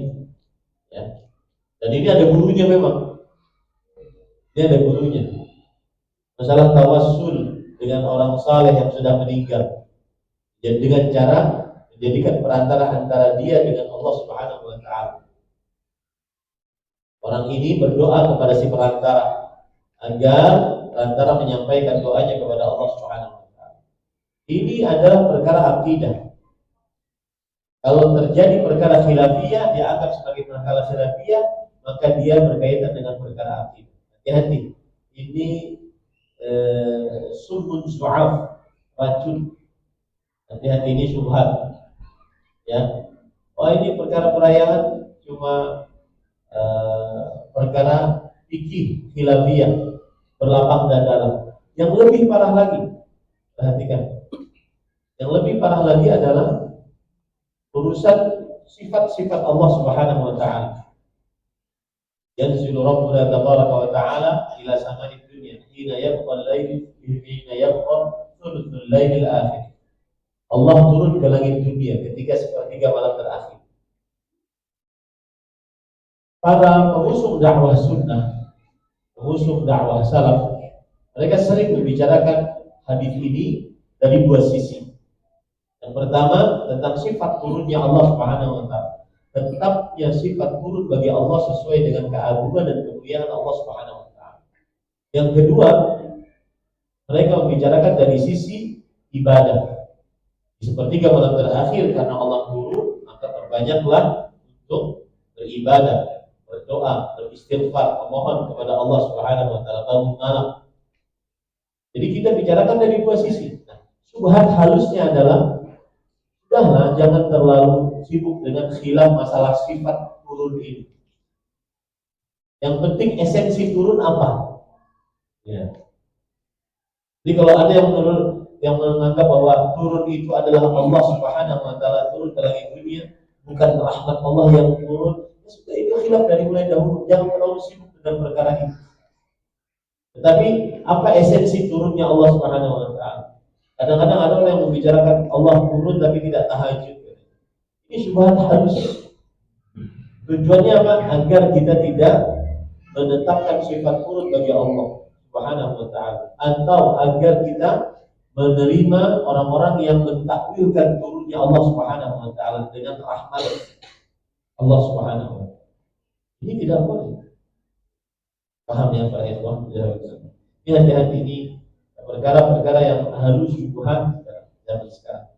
Ya. Dan ini ada gurunya memang. Ini ada gurunya. Masalah tawassul dengan orang saleh yang sudah meninggal. Dan dengan cara menjadikan perantara antara dia dengan Allah Subhanahu wa taala. Orang ini berdoa kepada si perantara agar perantara menyampaikan doanya kepada Allah Subhanahu wa taala. Ini adalah perkara akidah. Kalau terjadi perkara khilafiyah dianggap sebagai perkara khilafiyah, maka dia berkaitan dengan perkara akidah. Hati-hati. Ini sumun su'af, racun. Hati-hati, ini syubhat. Ya. Oh, ini perkara perayaan cuma perkara fikih khilafiyah, berlapang dada. Yang lebih parah lagi, perhatikan. Yang lebih parah lagi adalah urusan sifat-sifat Allah Subhanahu wa taala. Yanzilu Rabbuna tabaraka wa ta'ala ila sama'id dunya hina yabqa al-lail hina yabqa thuluthul lail al-akhir. Allah turun ke langit dunia ketika sepertiga malam terakhir. Para pengusung dakwah sunnah, pengusung dakwah salaf, mereka sering membicarakan hadis ini dari dua sisi. Yang pertama tentang sifat turunnya Allah Subhanahu wa taala. Tetapnya sifat turun bagi Allah sesuai dengan keagungan dan kemuliaan Allah Subhanahu wa taala. Yang kedua, mereka membicarakan dari sisi ibadah. Di sepertiga malam terakhir karena Allah turun, maka perbanyaklah untuk beribadah, berdoa, beristighfar, memohon kepada Allah Subhanahu wa taala bangun malam. Jadi kita bicarakan dari dua sisi. Nah, syubhat halusnya adalah sudahlah, jangan terlalu sibuk dengan khilaf masalah sifat turun ini. Yang penting esensi turun apa? Ya. Jadi kalau ada yang menganggap bahwa turun itu adalah Allah Subhanahu wa taala turun ke langit dunia, bukan rahmat Allah yang turun, ya sudah, itu khilaf dari mulai dahulu. Jangan terlalu sibuk dengan perkara ini. Tetapi apa esensi turunnya Allah Subhanahu wa taala? Kadang-kadang ada orang yang membicarakan Allah turun tapi tidak tahajud. Ini syubhat halus. Tujuannya apa? Agar kita tidak menetapkan sifat urut bagi Allah Subhanahu wa taala, atau agar kita menerima orang-orang yang mentakwilkan turunnya Allah Subhanahu wa taala dengan rahmat Allah Subhanahu wa taala. Ini tidak boleh. Paham ya Pak Ikhwan? Ini hati-hati, ini perkara-perkara yang halus syubhat zaman sekarang.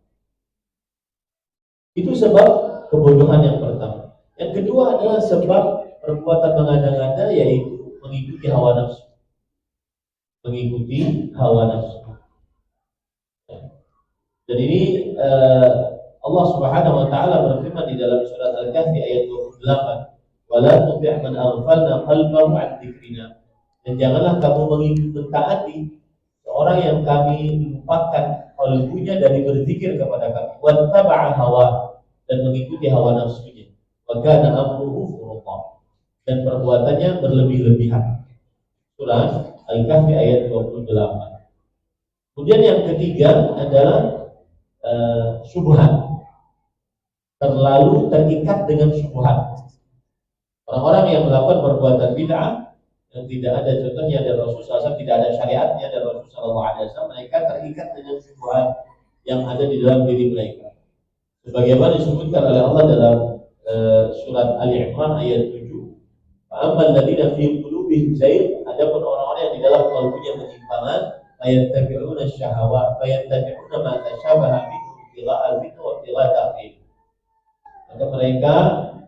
Itu sebab kebodohan yang pertama. Yang kedua adalah sebab perbuatan mengada-ngada, yaitu mengikuti hawa nafsu. Mengikuti hawa nafsu. Dan ini Allah Subhanahu wa taala berfirman di dalam surat Al-Kahfi ayat 28, "Wala tuti' man aghfalna qalbahu 'an dzikrina." Dan janganlah kamu mentaati seorang yang kami lupakan qalbunya dari berzikir kepada kami, wattaba'a hawa, dan mengikuti hawa nafsunya. Wa kana amruhu furqa, dan perbuatannya berlebih-lebihan. Surah Al-Kahfi ayat 28. Kemudian yang ketiga adalah syubhat. Terlalu terikat dengan syubhat. Orang-orang yang melakukan perbuatan bid'ah yang tidak ada contohnya dari Rasulullah SAW, tidak ada syariatnya dari Rasulullah SAW, mereka terikat dengan syubhat yang ada di dalam diri mereka. Sebagaimana disebutkan oleh Allah dalam surat Ali Imran ayat 7, "Fa'ammal ladzina fi qulubihim zayg," adapun orang-orang yang di dalam kalbunya penyimpangan, fayattabi'una syahawat, fayattabi'una ma tashabaha minhu ibtigha'a al-fitnah wa ibtigha'a ta'wil. Maka mereka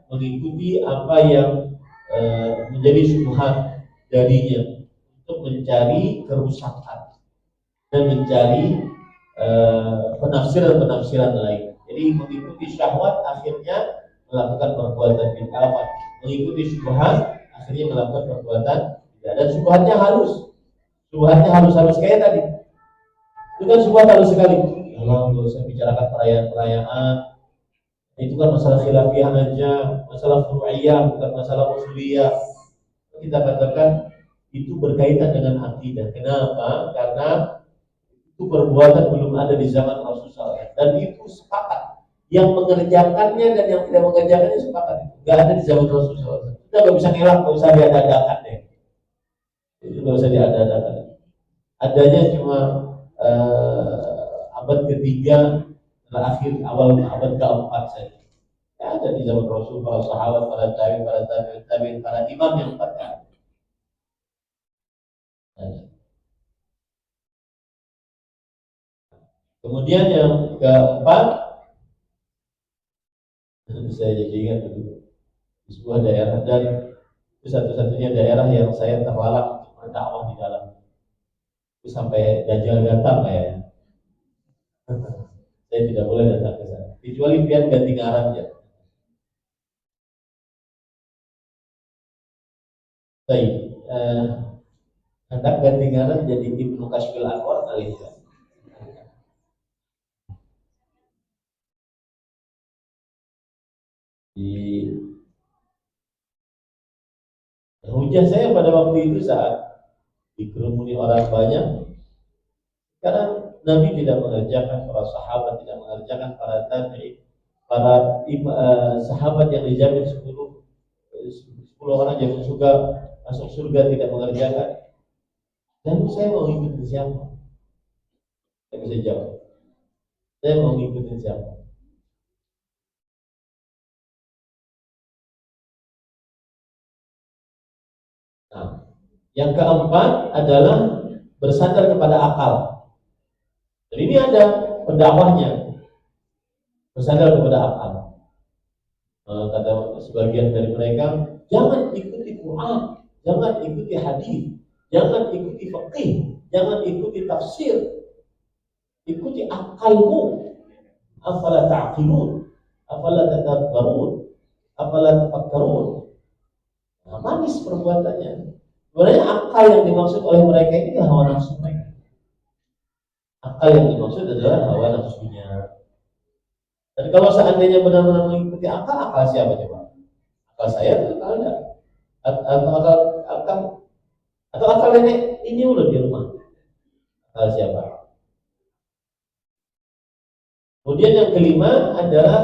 mengikuti apa yang menjadi syubhat darinya untuk mencari kerusakan dan mencari penafsiran-penafsiran lain. Jadi mengikuti syahwat akhirnya melakukan perbuatan bid'ah, mengikuti syubhat akhirnya melakukan perbuatan bid'ah. Dan syubhatnya halus. Syubhatnya halus-halus kayak tadi. Itu kan syubhat halus sekali. Kalau saya bicarakan perayaan-perayaan, itu kan masalah khilafiyah aja, masalah furu'iyah, bukan masalah usuliyah. Kita katakan itu berkaitan dengan akidah. Kenapa? Karena itu perbuatan belum ada di zaman Rasulullah SAW. Dan itu sepakat. Yang mengerjakannya dan yang tidak mengerjakannya sepakat. Gak ada di zaman Rasulullah SAW. Kita gak bisa ngelak, gak usah diadakan deh. Itu gak usah diadakan. Adanya cuma abad ketiga terakhir, awal abad keempat saja. Ya, ada di zaman Rasul, para sahabat, para tabi'in, para imam yang empat kan. Kemudian yang keempat, saya jadi ingat dulu di sebuah daerah, dan itu satu-satunya daerah yang saya terlalak untuk berdakwah di dalam. Itu sampai Dajjal datang kayaknya. Saya tidak boleh datang ke sana, kecuali biar ganti ngaran ya. Baik, hendak ganti ngaran jadi Ibnu Kashfil Anwar kali ya. Di hujah saya pada waktu itu saat dikerumuni orang banyak, karena Nabi tidak mengerjakan, para sahabat tidak mengerjakan, para tabi'in, para sahabat yang dijamin 10 orang yang surga, masuk surga tidak mengerjakan. Dan saya mau ngikutin siapa? Saya bisa jawab. Saya mau ngikutin siapa? Nah, yang keempat adalah bersandar kepada akal. Dan ini ada pendakwahnya, bersandar kepada akal. Kata sebagian dari mereka, jangan ikuti Quran, jangan ikuti hadis, jangan ikuti fikih, jangan ikuti tafsir, ikuti akalmu. Afala ta'qilun, afala tatadabbarun, afala tafakkarun. Nah, manis perbuatannya. Sebenarnya akal yang dimaksud oleh mereka ini adalah hawa nafsu mereka. Akal yang dimaksud adalah hawa nafsunya. Dan kalau seandainya benar-benar mengikuti akal siapa coba? Akal saya atau akal Anda? Atau akal nenek ini udah di rumah? Akal siapa? Kemudian yang kelima adalah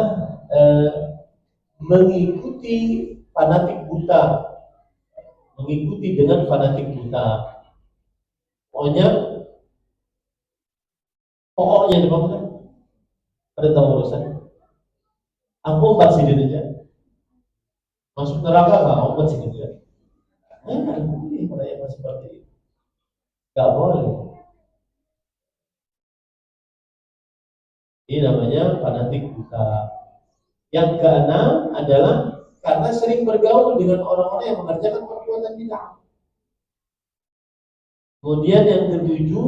mengikuti fanatik buta, mengikuti dengan fanatik buta. Pokoknya di mana? Ada tahu urusan? Aku 4 sini aja. Masuk neraka nggak? Aku 4 sini aja. Nggak boleh mereka seperti itu. Nggak boleh. Ini namanya fanatik buta. Yang keenam adalah karena sering bergaul dengan orang-orang yang mengerjakan perbuatan bid'ah. Kemudian yang ketujuh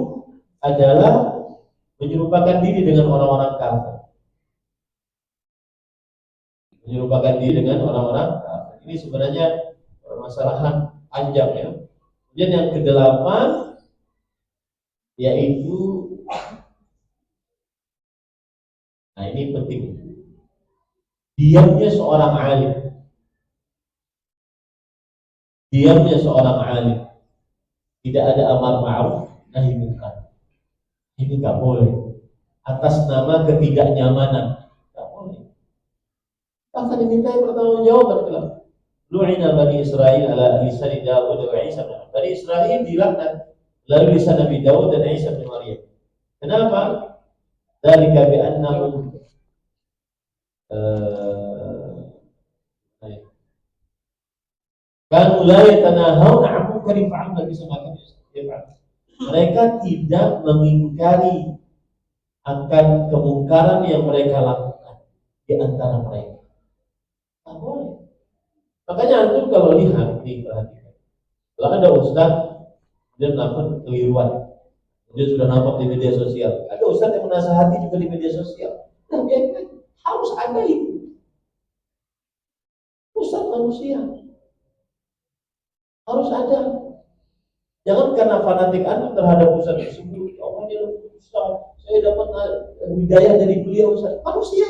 adalah menyerupakan diri dengan orang-orang kafir. Menyerupakan diri dengan orang-orang kafir. Ini sebenarnya permasalahan panjang ya. Kemudian yang kedelapan yaitu, nah ini penting, diamnya seorang alim. Diamnya seorang alim, tidak ada amar ma'ruf nahi munkar. Ini nggak boleh. Atas nama ketidaknyamanan, nggak boleh. Bahkan diminta pertanggungjawaban kelak. Lu'ina Bani Israel ala lisan Daud wa Isa. Bani Israel dilaknat lalu lisan Nabi Daud dan Isa bin Maryam. Kenapa? Dzalika bi annahum kanu la yatanahawna 'an munkarin fa'alna bisa makan yaf'al. Mereka tidak mengingkari akan kemungkaran yang mereka lakukan di antara mereka. Tak boleh. Makanya antum kalau lihat, perhatikan. Kalau ada ustaz dia melakukan keliruan, dia sudah nampak di media sosial. Ada ustaz yang menasihati juga di media sosial. Nah, harus ada itu. Ustaz manusia harus ada. Jangan karena fanatik antum terhadap ustaz tersebut, oh dia ustaz, saya dapat hidayah dari beliau. Ustaz manusia,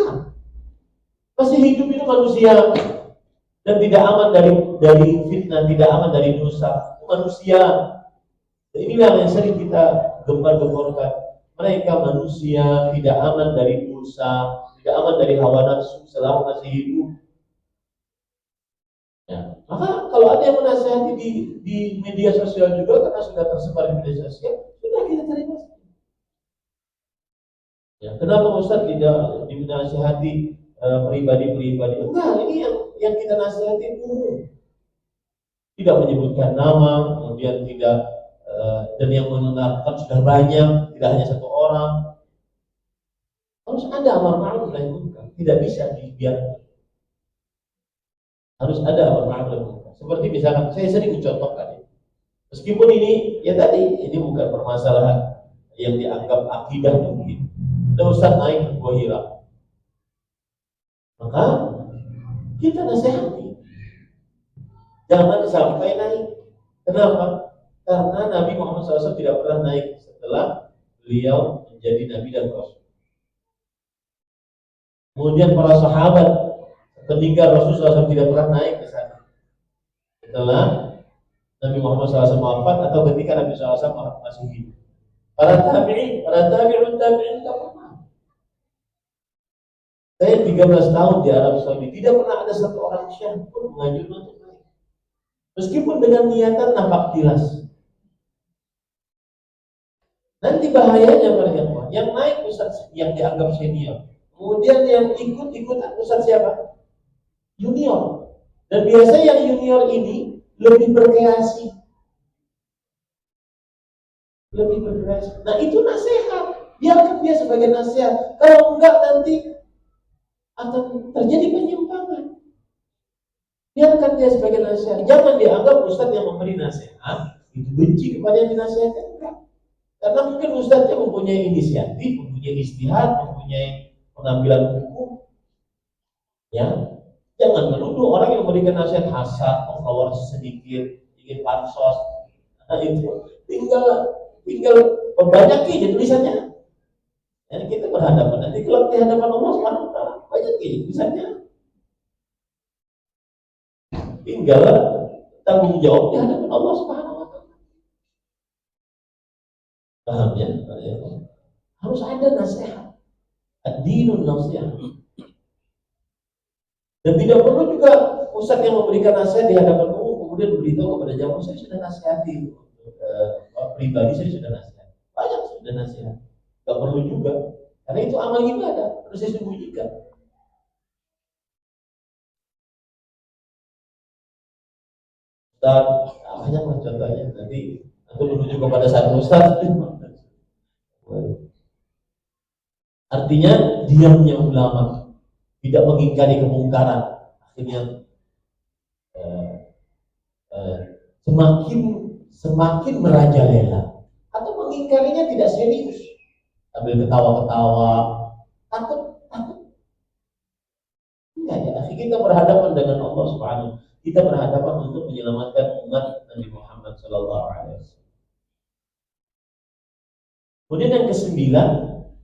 masih hidup itu manusia dan tidak aman dari fitnah, tidak aman dari dosa. Manusia. Inilah yang sering kita gembar-gemborkan. Mereka manusia, tidak aman dari dosa, tidak aman dari hawa nafsu selama masih hidup. Ya. Maka kalau ada yang menasihati di media sosial juga, karena sudah tersebar di media sosial, sudah kita terima. Ya, kenapa Ustaz tidak dinasihati pribadi-pribadi? Enggak, ini yang kita nasihati umum. Tidak menyebutkan nama, kemudian tidak dan yang mengenalkan sudah banyak, tidak hanya satu orang. Harus ada amar ma'ruf nahi munkar, tidak bisa dibiarkan. Harus ada amar ma'ruf nahi munkar. Seperti misalkan saya sering mencontohkan, meskipun ini ya tadi ini bukan permasalahan yang dianggap akidah mungkin. Ada ustaz naik ke Gua Hira, maka kita nasihati, jangan sampai naik. Kenapa? Karena Nabi Muhammad SAW tidak pernah naik setelah beliau menjadi Nabi dan Rasul. Kemudian para sahabat peninggal Rasulullah SAW tidak pernah naik ke sana setelah Nabi Muhammad SAW wafat atau ketika Nabi SAW masih hidup. Para tabi'in tidak pernah. Saya 13 tahun di Arab Saudi, tidak pernah ada satu orang syekh pun mengajukan untuk naik. Meskipun dengan niatan nampak tilas. Nanti bahayanya mereka yang naik ustaz yang dianggap senior, kemudian yang ikut-ikutan ustaz siapa? Junior. Dan biasanya yang junior ini lebih berkreasi. Nah itu nasihat, biarkan dia sebagai nasihat. Kalau enggak nanti akan terjadi penyimpangan. Biarkan dia sebagai nasihat. Jangan dianggap ustaz yang memberi nasihat itu benci kepada yang dinasihatkan. Enggak. Karena mungkin ustaznya mempunyai inisiatif, mempunyai istihad, mempunyai pengambilan hukum. Ya, jangan menuduh orang yang memberikan nasihat hasad, mengkawar sedikit, ingin pansos. Nah itu tinggal membanyaki aja tulisannya. Dan kita berhadapan nanti kalau di hadapan Allah Subhanahu wa taala, banyaki tulisannya. Tinggal tanggung jawab di hadapan Allah Subhanahu wa taala. Paham ya? Harus ada nasihat. Ad-dinun nasihat. Dan tidak perlu juga ustadz yang memberikan nasihat di hadapan umum kemudian beritahu kepada jamaah, saya sudah nasihati pribadi, saya sudah nasihat. Banyak sudah nasihat. Gak perlu juga. Karena itu amal ibadah, harus disembunyikan. Dan banyak lah contohnya. Nanti aku menuju kepada satu ustaz. Artinya diamnya ulama, tidak mengingkari kemungkaran, akhirnya semakin semakin merajalela, atau mengingkarinya tidak serius, sambil ketawa-ketawa, takut enggak ya. Akhirnya kita berhadapan dengan Allah Subhanahu. Kita berhadapan untuk menyelamatkan umat Nabi Muhammad Sallallahu Alaihi Wasallam. Kemudian yang kesembilan,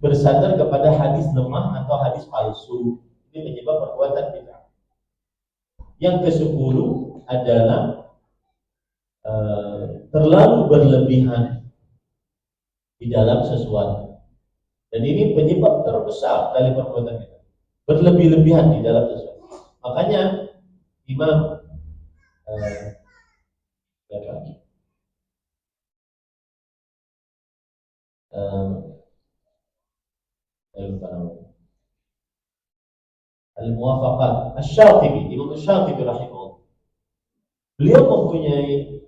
bersandar kepada hadis lemah atau hadis palsu. Ini penyebab perbuatan bid'ah. Yang kesepuluh adalah terlalu berlebihan di dalam sesuatu. Dan ini penyebab terbesar dari perbuatan bid'ah. Berlebih-lebihan di dalam sesuatu. Makanya Imam Al-Muwafaqat Asy-Syatibi, Imam Asy-Syatibi rahimahullah. Beliau mempunyai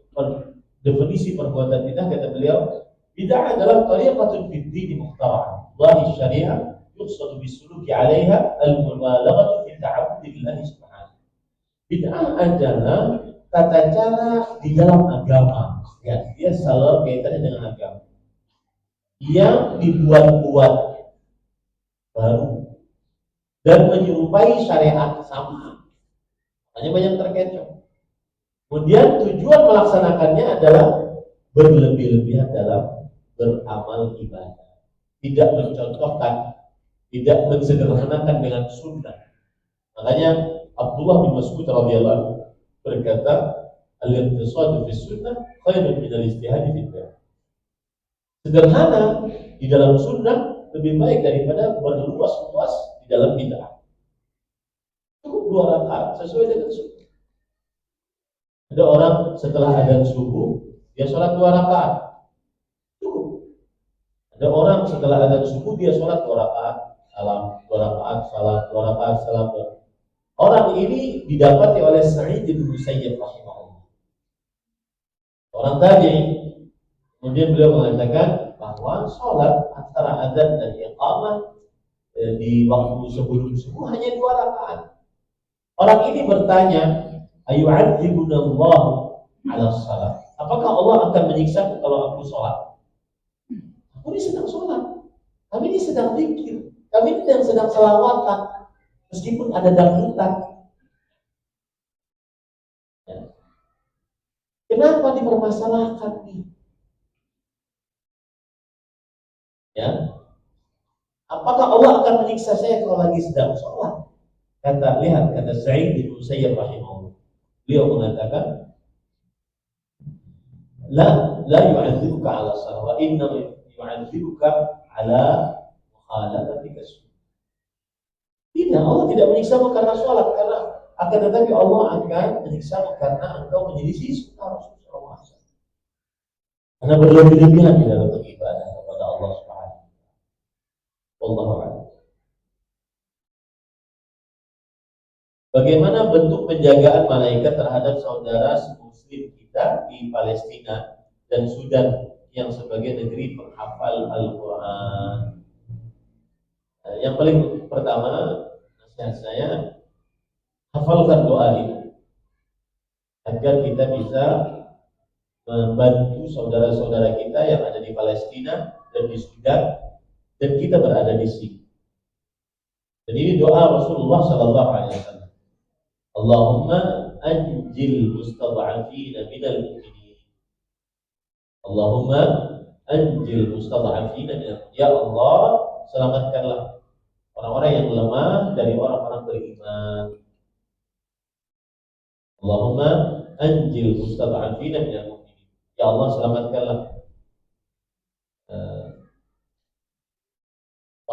definisi perbuatan bid'ah, kata beliau, bid'ah adalah tariqatun fid din mukhtara'ah, dhahir syariah yuqsadu bisuluki 'alaiha al-mubalaghatu fi ta'abbud lillahi subhanahu. Bid'ah adalah tata cara di dalam agama. Ya, dia selalu kaitannya dengan agama. Yang dibuat-buat baru dan menyerupai syariat sama. Hanya banyak terkecoh. Kemudian tujuan melaksanakannya adalah berlebih-lebihan dalam beramal ibadah. Tidak mencontohkan, tidak mensederhanakan dengan sunnah. Makanya Abdullah bin Mas'ud radhiyallahu anhu berkata, al-iqtisadu fi sunnah khairun min al-ijtihad fi bid'ah. Sederhana di dalam sunnah lebih baik daripada berluas-luas di dalam bid'ah. Cukup 2 rakaat sesuai dengan sunnah. Ada orang setelah adzan subuh dia sholat 2 rakaat, cukup. Ada orang setelah adzan subuh dia sholat 2 rakaat, salam, 2 rakaat, salam, 2 rakaat, salam. Orang ini didapati oleh Sa'id bin Musayyib rahimahullah, orang tabi'in. Kemudian beliau mengatakan bahwa sholat antara adzan dan iqamah di waktu sebelum subuh hanya 2 rakaat. Orang ini bertanya, ayu'adzibunallahu 'ala shalah. Apakah Allah akan menyiksa kalau aku sholat? Aku ini sedang sholat, kami ini sedang zikir, kami ini sedang selawatan, meskipun ada dangdutan. Ya. Kenapa dipermasalahkan nih? Ya, apakah Allah akan menyiksa saya kalau lagi sedang sholat? Kata Sa'id bin Musayyib rahimahullah, beliau mengatakan, la yu'adzibuka 'ala shalah wa inna yu'adzibuka 'ala mukhalafatika sunnah. Tidak, Allah tidak menyiksamu karena sholat, karena akan tetapi Allah akan menyiksamu karena engkau menyelisih sunnah Rasulullah SAW. Karena berlebih-lebihan di dalam beribadah kepada Allah Subhanahu. Wallahu a'lam. Bagaimana bentuk penjagaan malaikat terhadap saudara muslim kita di Palestina dan Sudan yang sebagai negeri penghafal Al-Quran? Yang paling pertama, nasihat saya, hafalkan doa ini agar kita bisa membantu saudara-saudara kita yang ada di Palestina dan di Sudan, dan kita berada di sini. Dan ini doa Rasulullah Sallallahu Alaihi Wasallam. Allahumma anjil mustad'afina minal mu'minin. Allahumma anjil mustad'afina minal mu'minin. Ya Allah, selamatkanlah orang-orang yang lemah dari orang-orang beriman. Allahumma anjil mustad'afina minal mu'minin. Ya Allah, selamatkanlah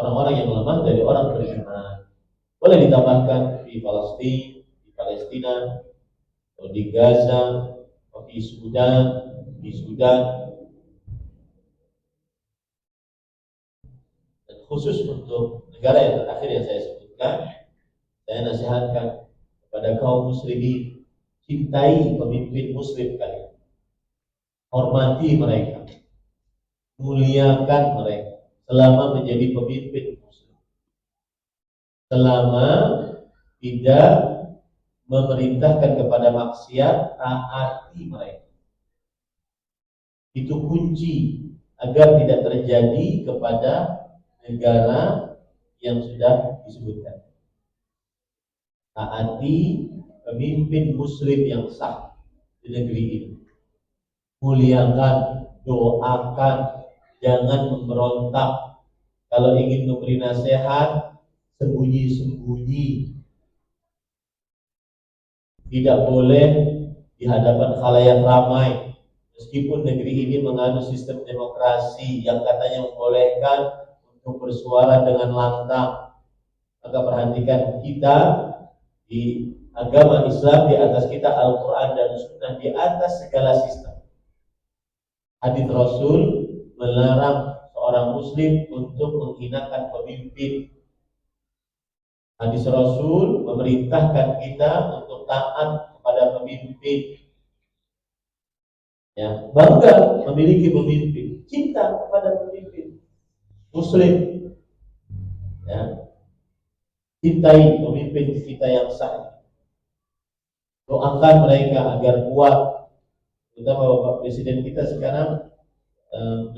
orang-orang yang lemah dari orang beriman. Boleh ditambahkan di Palestina, Palestina, atau di Gaza, atau di Sudan, dan khusus untuk negara yang terakhir yang saya sebutkan, saya nasihatkan kepada kaum muslimin, cintai pemimpin muslim kalian, hormati mereka, muliakan mereka selama menjadi pemimpin muslim, selama tidak memerintahkan kepada maksiat, taati mereka. Itu kunci agar tidak terjadi kepada negara yang sudah disebutkan. Taati pemimpin muslim yang sah di negeri ini. Muliakan, doakan, jangan memberontak. Kalau ingin memberi nasihat, sembunyi-sembunyi. Tidak boleh di hadapan khalayak ramai. Meskipun negeri ini menganut sistem demokrasi yang katanya membolehkan untuk bersuara dengan lantang, maka perhatikan, kita di agama Islam, di atas kita Al-Quran dan Sunnah, di atas segala sistem. Hadits Rasul melarang seorang muslim untuk menghinakan pemimpin. Hadis Rasul memerintahkan kita untuk taat kepada pemimpin. Ya, bangga memiliki pemimpin, cinta kepada pemimpin muslim. Ya, cintai pemimpin kita yang sah. Doakan mereka agar kuat. Terutama Bapak Presiden kita sekarang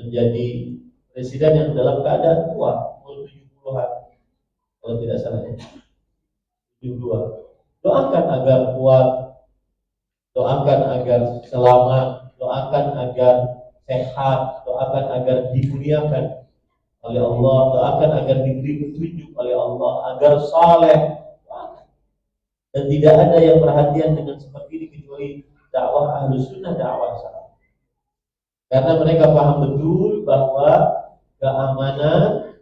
menjadi presiden yang dalam keadaan kuat, umur 70-an, kalau tidak salah ya, 72. Doakan agar kuat, doakan agar selamat, doakan agar sehat, doakan agar dimuliakan oleh Allah, doakan agar diberi petunjuk oleh Allah, agar saleh. Dan tidak ada yang perhatian dengan seperti ini kecuali dakwah Ahlus Sunnah, dakwah salaf. Karena mereka paham betul bahwa keamanan,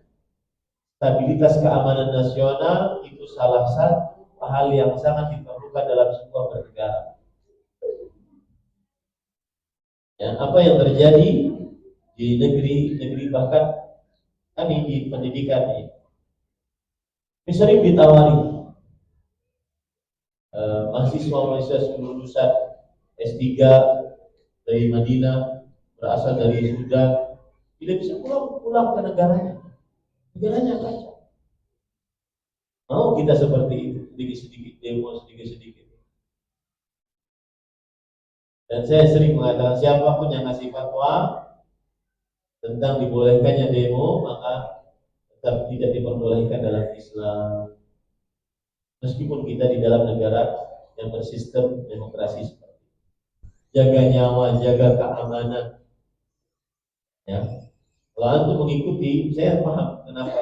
stabilitas keamanan nasional itu salah satu hal yang sangat diperlukan dalam sebuah bernegara. Ya, apa yang terjadi di negeri bahkan kami di pendidikan ini, sering ditawari mahasiswa lulusan S3 dari Madinah, berasal dari Sudan, tidak bisa pulang ke negaranya kacau. Mau kita seperti itu, sedikit-sedikit demo, sedikit-sedikit. Dan saya sering mengatakan, siapapun yang ngasih fatwa tentang dibolehkannya demo, maka tetap tidak diperbolehkan dalam Islam. Meskipun kita di dalam negara yang bersistem demokrasi seperti itu. Jaga nyawa, jaga keamanan. Ya. Kalau antum mengikuti, saya paham kenapa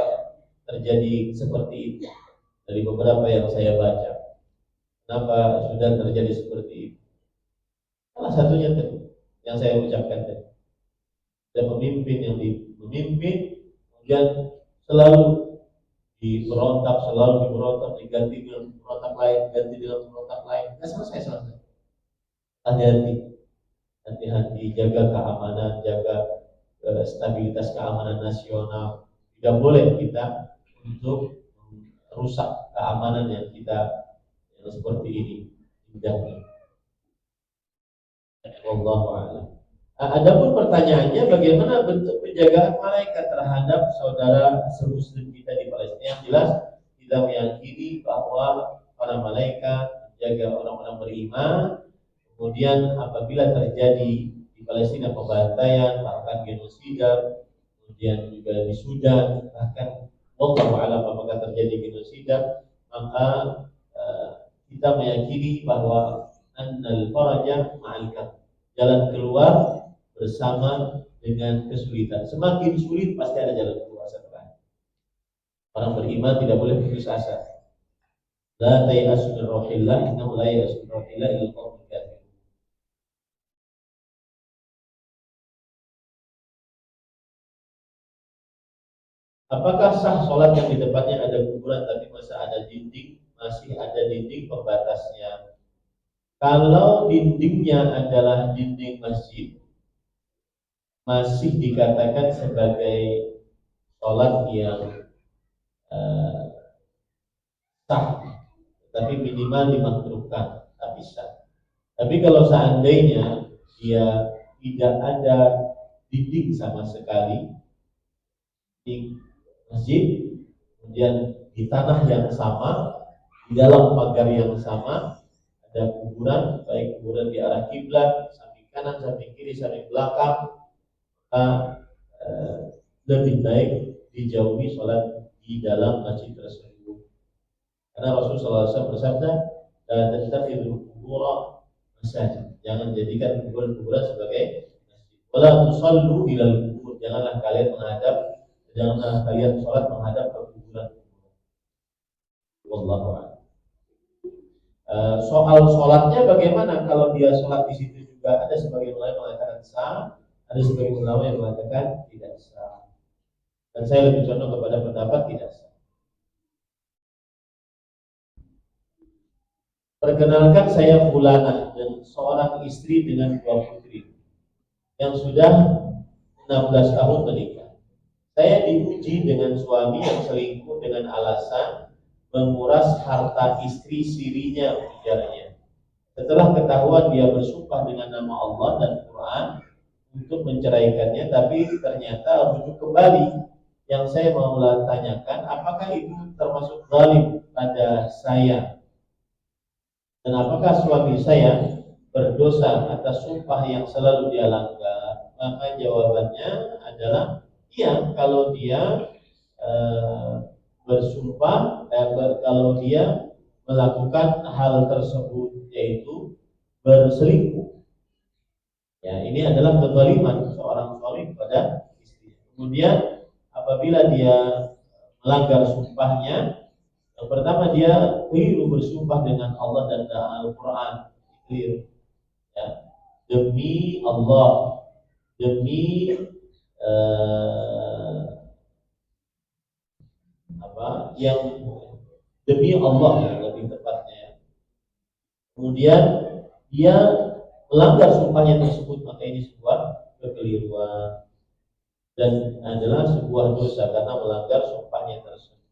terjadi seperti itu. Dari beberapa yang saya baca, kenapa sudah terjadi seperti itu. Salah satunya tadi yang saya ucapkan tadi. Ada pemimpin yang memimpin, kemudian selalu diberontak, diganti dengan pemberontak lain, ganti dengan pemberontak lain. Nggak selesai. Hati-hati, jaga keamanan, jaga stabilitas keamanan nasional. Tidak boleh kita untuk rusak keamanan yang kita yang seperti ini. Tidak. Wallahu a'lam. Adapun pertanyaannya, bagaimana bentuk penjagaan malaikat terhadap saudara semuslim kita di Palestina? Yang jelas kita meyakini bahwa para malaikat menjaga orang-orang beriman. Kemudian apabila terjadi di Palestina pembantaian, bahkan genosida, kemudian juga di Sudan, bahkan wallahu a'lam apakah terjadi genosida, maka kita meyakini bahwa annal faraja ma'al karb, jalan keluar bersama dengan kesulitan. Semakin sulit pasti ada jalan keluar setelahnya. Orang beriman tidak boleh putus asa. La tayasu min rauhillah, innahu la yayasu min rauhillah illa qaumul kafirun. Apakah sah sholat yang di depannya ada kuburan tapi masa ada dinding, masih ada dinding pembatasnya. Kalau dindingnya adalah dinding masjid, masih dikatakan sebagai sholat yang sah, tapi minimal dimakruhkan, tapi sah. Tapi kalau seandainya dia tidak ada dinding sama sekali di masjid, kemudian di tanah yang sama, di dalam pagar yang sama, ada kuburan, baik kuburan di arah kiblat, samping kanan, samping kiri, samping belakang, maka lebih baik dijauhi sholat di dalam masjid tersebut. Karena Rasulullah SAW bersabda, "La tattakhidul qubur masajid." Jangan jadikan kuburan-kuburan sebagai masjid. Wala tusallu ilal qubur. Janganlah kalian sholat menghadap ke kuburan. Wallahu a'lam. Soal sholatnya bagaimana? Kalau dia sholat di situ juga ada sebagian ulama mengatakan sah, ada sebagian ulama yang mengatakan tidak sah. Dan saya lebih condong kepada pendapat tidak sah. Perkenalkan, saya Fulana dan seorang istri dengan 2 putri yang sudah 16 tahun menikah. Saya diuji dengan suami yang selingkuh dengan alasan menguras harta istri sirinya, ujarnya. Setelah ketahuan dia bersumpah dengan nama Allah dan Quran untuk menceraikannya, tapi ternyata rujuk kembali. Yang saya mau tanyakan, apakah itu termasuk zalim pada saya? Dan apakah suami saya berdosa atas sumpah yang selalu dia langgar? Maka jawabannya adalah iya, kalau dia bersumpah, kalau dia melakukan hal tersebut, yaitu berselingkuh. Ya, ini adalah kezaliman seorang suami kepada istri. Kemudian apabila dia melanggar sumpahnya, yang pertama dia keliru bersumpah dengan Allah dan Al-Quran, keliru. Ya. Demi Allah, demi demi Allah yang lebih tepatnya. Kemudian dia melanggar sumpahnya tersebut, maka ini sebuah kekeliruan dan adalah sebuah dosa karena melanggar sumpahnya tersebut.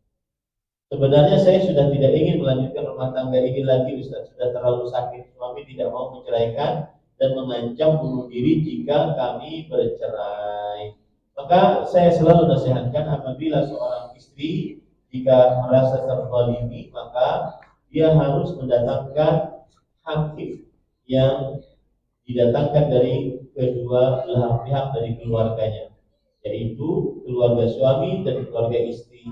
Sebenarnya saya sudah tidak ingin melanjutkan rumah tangga ini lagi, Ustaz. Sudah terlalu sakit. Suami tidak mau menceraikan dan mengancam bunuh diri jika kami bercerai. Maka saya selalu nasihatkan, apabila seorang istri jika merasa terzalimi, maka dia harus mendatangkan hakim yang didatangkan dari kedua belah pihak dari keluarganya, yaitu keluarga suami dan keluarga istri.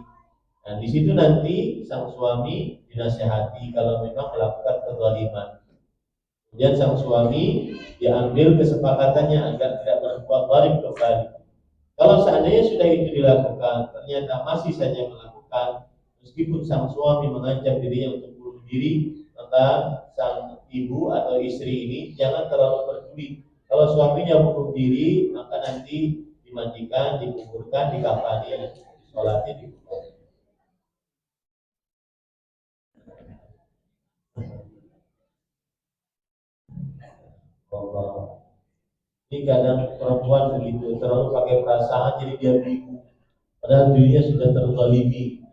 Nah, di situ nanti sang suami dinasihati kalau memang melakukan kezaliman. Kemudian sang suami diambil kesepakatannya agar tidak berbuat zalim kembali. Kalau seandainya sudah itu dilakukan, ternyata masih saja melakukan, meskipun sang suami mengancam dirinya untuk bunuh diri, maka sang ibu atau istri ini jangan terlalu peduli. Kalau suaminya bunuh diri, maka nanti dimandikan, dikuburkan, dikafani, disolati, dikuburkan. Allah. Ini kadang perempuan begitu, terlalu pakai perasaan jadi dia bingung. Padahal dirinya sudah terzalimi.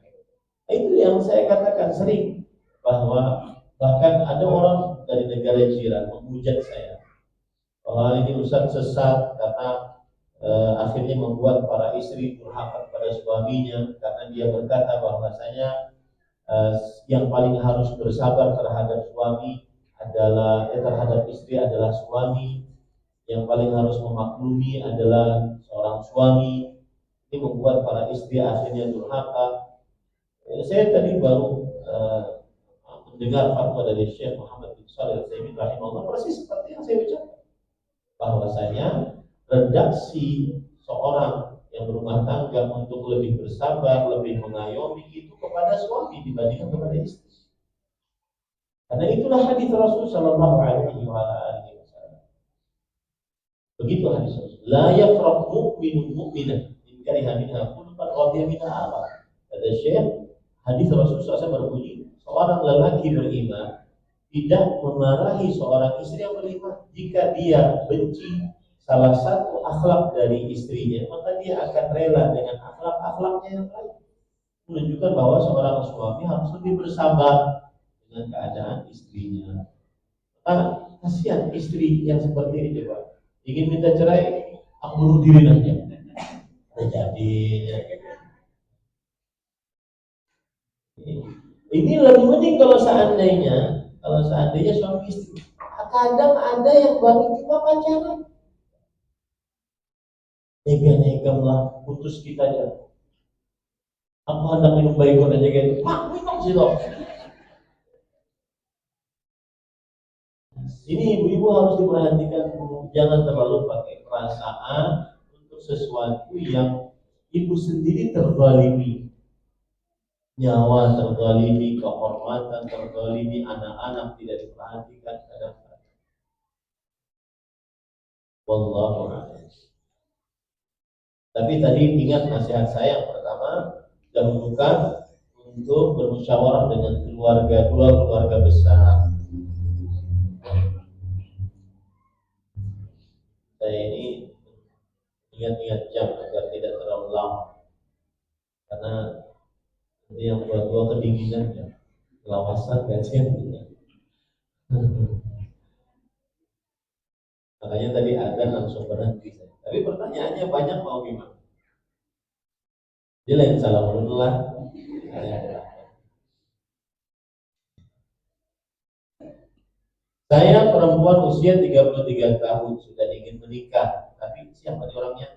Itu yang saya katakan sering, bahwa bahkan ada orang dari negara jiran menghujat saya bahwa ini Ustaz sesat karena akhirnya membuat para istri durhaka kepada suaminya, karena dia berkata bahwasanya yang paling harus bersabar terhadap suami adalah terhadap istri adalah suami, yang paling harus memaklumi adalah seorang suami. Ini membuat para istri akhirnya durhaka. Saya tadi baru mendengar fatwa dari Syekh Muhammad bin Shalih Al-Utsaimin rahimahullah, persis seperti yang saya ucapkan, bahwasanya redaksi seorang yang berumah tangga untuk lebih bersabar, lebih mengayomi itu kepada suami dibandingkan kepada istri. Karena itulah hadis Rasul sallallahu alaihi wasallam. Begitu hadis Rasul. La yafraq mu'minun mu'minah in kariha minha khuluqan radiya minha akhar. Kata Syekh, hadis Rasul SAW berbunyi, seorang lelaki beriman tidak memarahi seorang istri yang beriman. Jika dia benci salah satu akhlak dari istrinya, maka dia akan rela dengan akhlak-akhlaknya yang lain. Menunjukkan bahwa seorang suami harus lebih bersabar dengan keadaan istrinya. Kasihan istri yang seperti ini, coba ingin minta cerai, aku bunuh diri aja. Jadi ini lebih mending kalau seandainya suami istri. Kadang ada yang baru cuma pacaran, nega-negam lah, putus kita aja. Aku hendak minum baygon aja gitu. Pak, minum sih loh. Ini ibu-ibu harus diperhatikan, jangan terlalu pakai perasaan untuk sesuatu yang ibu sendiri terzalimi. Nyawa terzalimi, kehormatan terzalimi, anak-anak tidak diperhatikan kadang-kadang. Wallahu a'lam. Tapi tadi ingat nasihat saya yang pertama, dahulukan untuk bermusyawarah dengan dua keluarga besar. Saya ini ingat-ingat jam agar tidak terlalu lama, karena nanti yang tua-tua kedinginan ya, kelawasan gajian. Makanya tadi ada langsung berhenti. Tapi pertanyaannya banyak, mau gimana? Dia lain salah dulu lah. Saya perempuan usia 33 tahun sudah ingin menikah. Tapi siapa nih orangnya?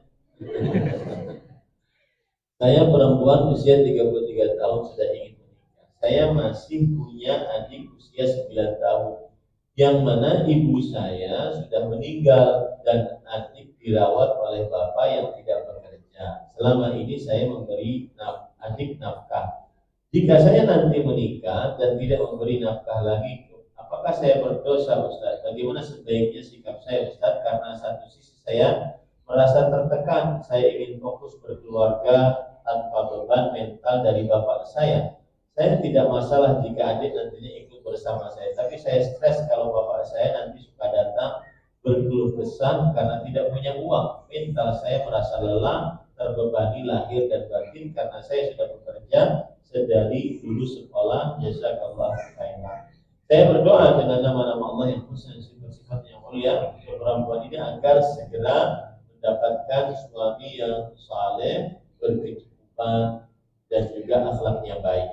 Saya perempuan usia 33 tahun sudah ingin menikah. Saya masih punya adik usia 9 tahun, yang mana ibu saya sudah meninggal dan adik dirawat oleh bapak yang tidak bekerja. Selama ini saya memberi adik nafkah. Jika saya nanti menikah dan tidak memberi nafkah lagi, apakah saya berdosa, Ustaz? Bagaimana sebaiknya sikap saya, Ustaz? Karena satu sisi saya merasa tertekan, saya ingin fokus berkeluarga tanpa beban mental dari bapak saya. Saya tidak masalah jika adik nantinya ikut bersama saya, tapi saya stres kalau bapak saya nanti suka datang berkeluh kesah karena tidak punya uang. Mental saya merasa lelah, terbebani lahir dan batin karena saya sudah bekerja sedari dulu sekolah. Jazakallah khairan. Saya berdoa dengan nama-nama Allah yang husna dan sifat-sifat yang mulia untuk perempuan ini agar segera mendapatkan suami yang saleh, berkecukupan, dan juga akhlaknya baik.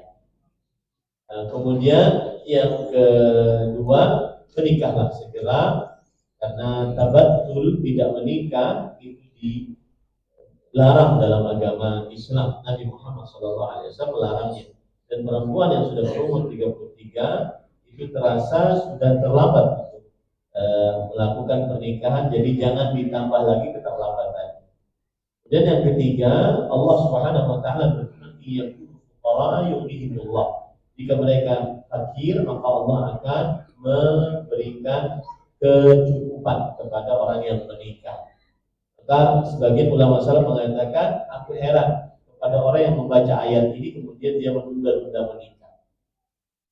Kemudian yang kedua, menikahlah segera, karena tabattul tidak menikah itu dilarang dalam agama Islam. Nabi Muhammad SAW melarangnya. Dan perempuan yang sudah berumur 33 itu terasa sudah terlambat untuk melakukan pernikahan, jadi jangan ditambah lagi keterlambatan. Dan yang ketiga, Allah Subhanahu wa taala berfirman, "Iyyakum fuqara yughnihimullah." Jika mereka fakir, maka Allah akan memberikan kecukupan kepada orang yang menikah. Maka sebagian ulama salaf mengatakan, aku heran kepada orang yang membaca ayat ini kemudian dia menunda-nunda menikah.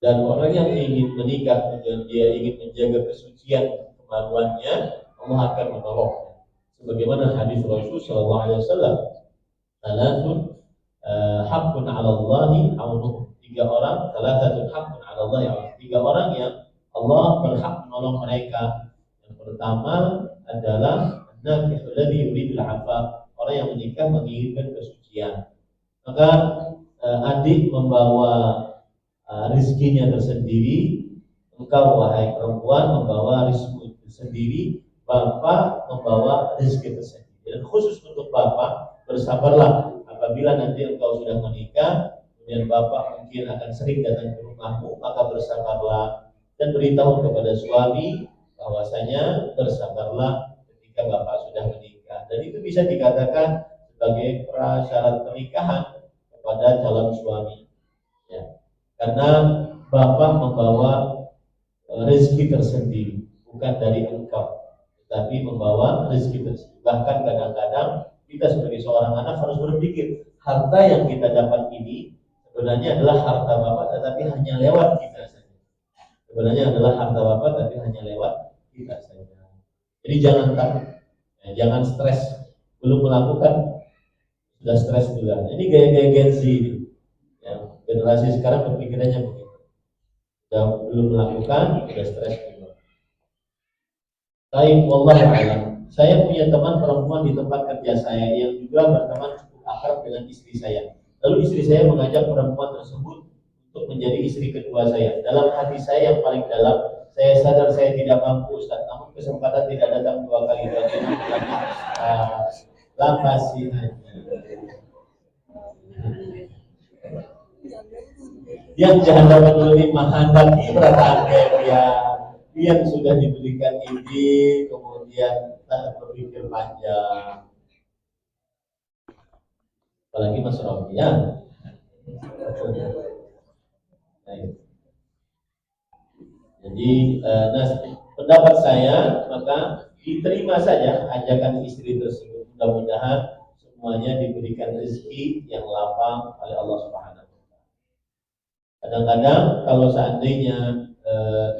Dan orang yang ingin menikah dan dia ingin menjaga kesucian kemaluannya, Allah akan menolongnya. Sebagaimana hadis Rasul sallallahu alaihi wasallam, "Salatun haqqun 'ala Allahi aunuh." Tiga orang yang Allah berhak menolong mereka. Yang pertama adalah an-nakih alladhi yuridul 'afaf, orang yang menikah menginginkan kesucian. Maka adik membawa rizkinya tersendiri, engkau wahai perempuan membawa rizki tersendiri, bapak membawa rizki tersendiri. Dan khusus untuk bapak, bersabarlah apabila nanti engkau sudah menikah, kemudian bapak mungkin akan sering datang ke rumahmu, maka bersabarlah dan beritahu kepada suami bahwasanya bersabarlah ketika bapak sudah menikah. Dan itu bisa dikatakan sebagai prasyarat pernikahan kepada calon suami, ya. Karena bapak membawa rezeki tersendiri, bukan dari engkau, tetapi membawa rezeki tersendiri. Bahkan kadang-kadang kita sebagai seorang anak harus berpikir, harta yang kita dapat ini Sebenarnya adalah harta bapak tetapi hanya lewat kita saja. Sebenarnya adalah harta bapak tapi hanya lewat kita saja. Jadi jangan takut, ya, jangan stres. Belum melakukan sudah stres juga. Ini gaya-gaya Gen Z ini. Ya, generasi sekarang berpikirannya begitu. Sudah belum melakukan, sudah stres juga. Baik, wallahu a'lam. Saya punya teman perempuan di tempat kerja saya yang juga berteman cukup akrab dengan istri saya. Lalu istri saya mengajak perempuan tersebut untuk menjadi istri kedua saya. Dalam hati saya yang paling dalam, saya sadar saya tidak mampu, Ustaz. Namun kesempatan tidak datang dua kali. Lantas sih. Yang jahanam dulu menghendaki bertangga yang sudah diberikan ide kemudian tak berpikir panjang, apalagi Mas Robi ya. Jadi pendapat saya maka diterima saja ajakan istri tersebut. Mudah-mudahan semuanya diberikan rezeki yang lapang oleh Allah Subhanahu. Kadang-kadang kalau seandainya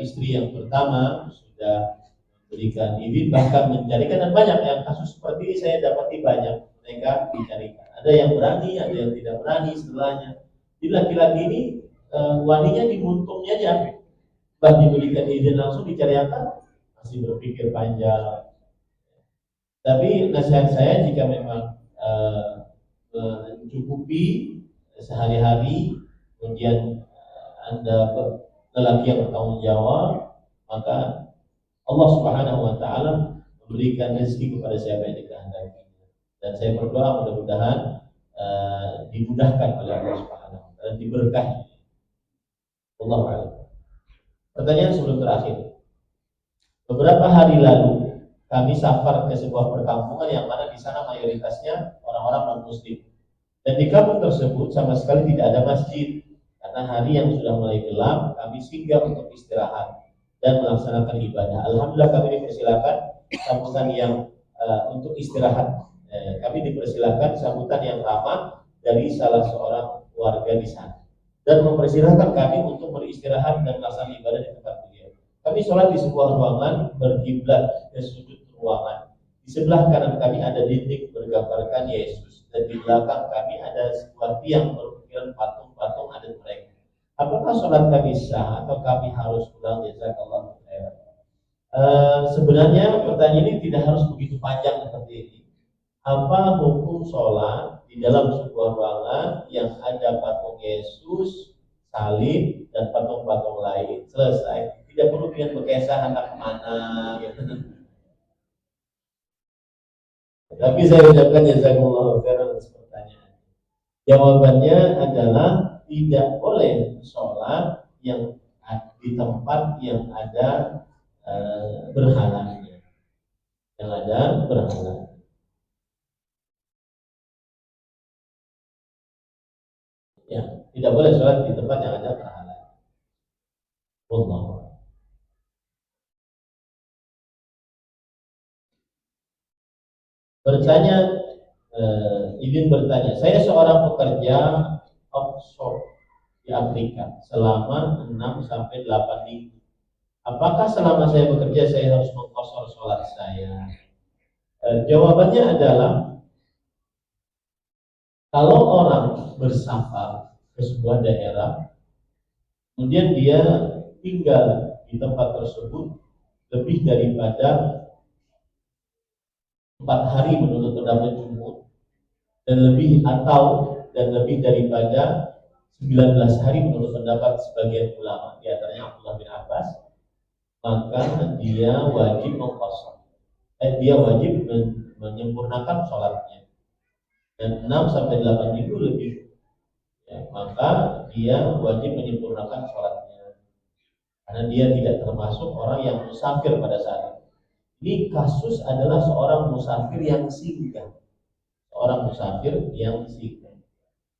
istri yang pertama sudah memberikan izin bahkan mencarikan, dan banyak yang kasus seperti ini saya dapati banyak, mereka dicarikan. Ada yang berani, ada yang tidak berani setelahnya. Di laki-laki ini waninya dibuntungnya aja, bah diberikan izin langsung dicarikan, masih berpikir panjang. Tapi nasihat saya jika memang mencukupi sehari-hari, kemudian Anda lelaki yang bertanggung jawab, maka Allah Subhanahu wa taala memberikan rezeki kepada siapa yang dikehendaki. Dan saya berdoa mudah-mudahan dimudahkan oleh Allah Subhanahu wa taala dan diberkahi. Wallahu a'lam. Pertanyaan sebelum terakhir. Beberapa hari lalu kami safar ke sebuah perkampungan yang mana di sana mayoritasnya orang-orang non-muslim. Dan di kampung tersebut sama sekali tidak ada masjid. Karena hari yang sudah mulai gelap, kami singgah untuk istirahat dan melaksanakan ibadah. Alhamdulillah kami dipersilakan sambutan yang untuk istirahat. Kami dipersilakan sambutan yang ramah dari salah seorang warga di sana dan mempersilahkan kami untuk beristirahat dan melaksanakan ibadah di tempat beliau. Kami sholat di sebuah ruangan berkiblat ke sudut ruangan. Di sebelah kanan kami ada dinding bergambarkan Yesus dan di belakang kami ada sebuah tiang berukiran patung-patung adat mereka. Apakah sholat kami sah atau kami harus pulang? Jazakallahu khairan. Sebenarnya pertanyaan ini tidak harus begitu panjang seperti ini. Apa hukum sholat di dalam sebuah ruangan yang ada patung Yesus, salib, dan patung-patung lain? Selesai. Tidak perlu dengan berkisah anak kemana gitu. Tapi saya ucapkan jazakallahu khairan atas pertanyaan. Jawabannya adalah tidak boleh sholat yang di tempat yang ada berhalanya, yang ada berhala. Ya, tidak boleh sholat di tempat yang ada berhala. Allah. Bertanya, izin bertanya. Saya seorang pekerja offshore di Afrika selama 6 sampai 8 minggu. Apakah selama saya bekerja saya harus mengqashar sholat saya? Jawabannya adalah kalau orang bersafar ke sebuah daerah, kemudian dia tinggal di tempat tersebut lebih daripada 4 hari menurut pendapat jumhur, dan lebih daripada 19 hari menurut pendapat sebagian ulama, di antaranya Abdullah bin Abbas, maka dia wajib mengqashar. Dia wajib menyempurnakan sholatnya. Dan 6 sampai 8 minggu lebih, ya, maka dia wajib menyempurnakan sholatnya. Karena dia tidak termasuk orang yang musafir pada saat itu. Ini kasus adalah seorang musafir yang singgah. Seorang musafir yang singgah.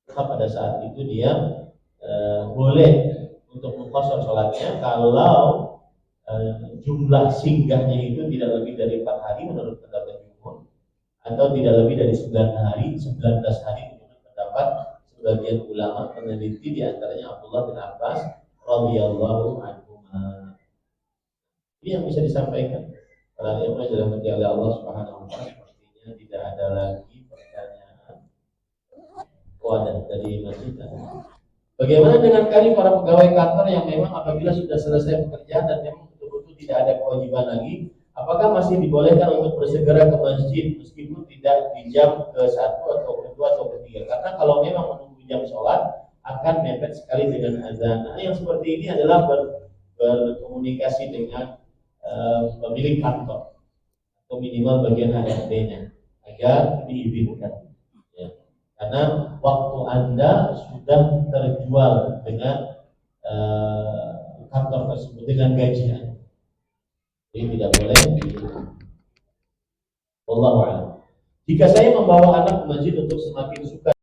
Maka pada saat itu dia boleh untuk mengqashar sholatnya kalau jumlah singgahnya itu tidak lebih dari 4 hari menurut pendapat jumhur, atau tidak lebih dari 19 hari menurut pendapat sebagian ulama peneliti, di antaranya Abdullah bin Abbas radhiyallahu anhu. Ini yang bisa disampaikan. Para ilmu yang dirahmati oleh Allah Subhanahu wa taala, sepertinya tidak ada lagi pertanyaan. Wadah dari masjid. Bagaimana dengan kami para pegawai kantor yang memang apabila sudah selesai pekerjaan dan memang betul-betul tidak ada kewajiban lagi, apakah masih dibolehkan untuk bersegera ke masjid meskipun tidak di jam ke-1 atau ke-2 atau ke-3? Karena kalau memang menunggu jam sholat akan mepet sekali dengan azan. Nah, yang seperti ini adalah berkomunikasi dengan pemilik kantor atau minimal bagian HRD-nya agar diizinkan. Ya. Karena waktu Anda sudah terjual dengan kantor tersebut dengan gajinya, jadi tidak boleh. Wallahu a'lam. Jika saya membawa anak ke masjid untuk semakin suka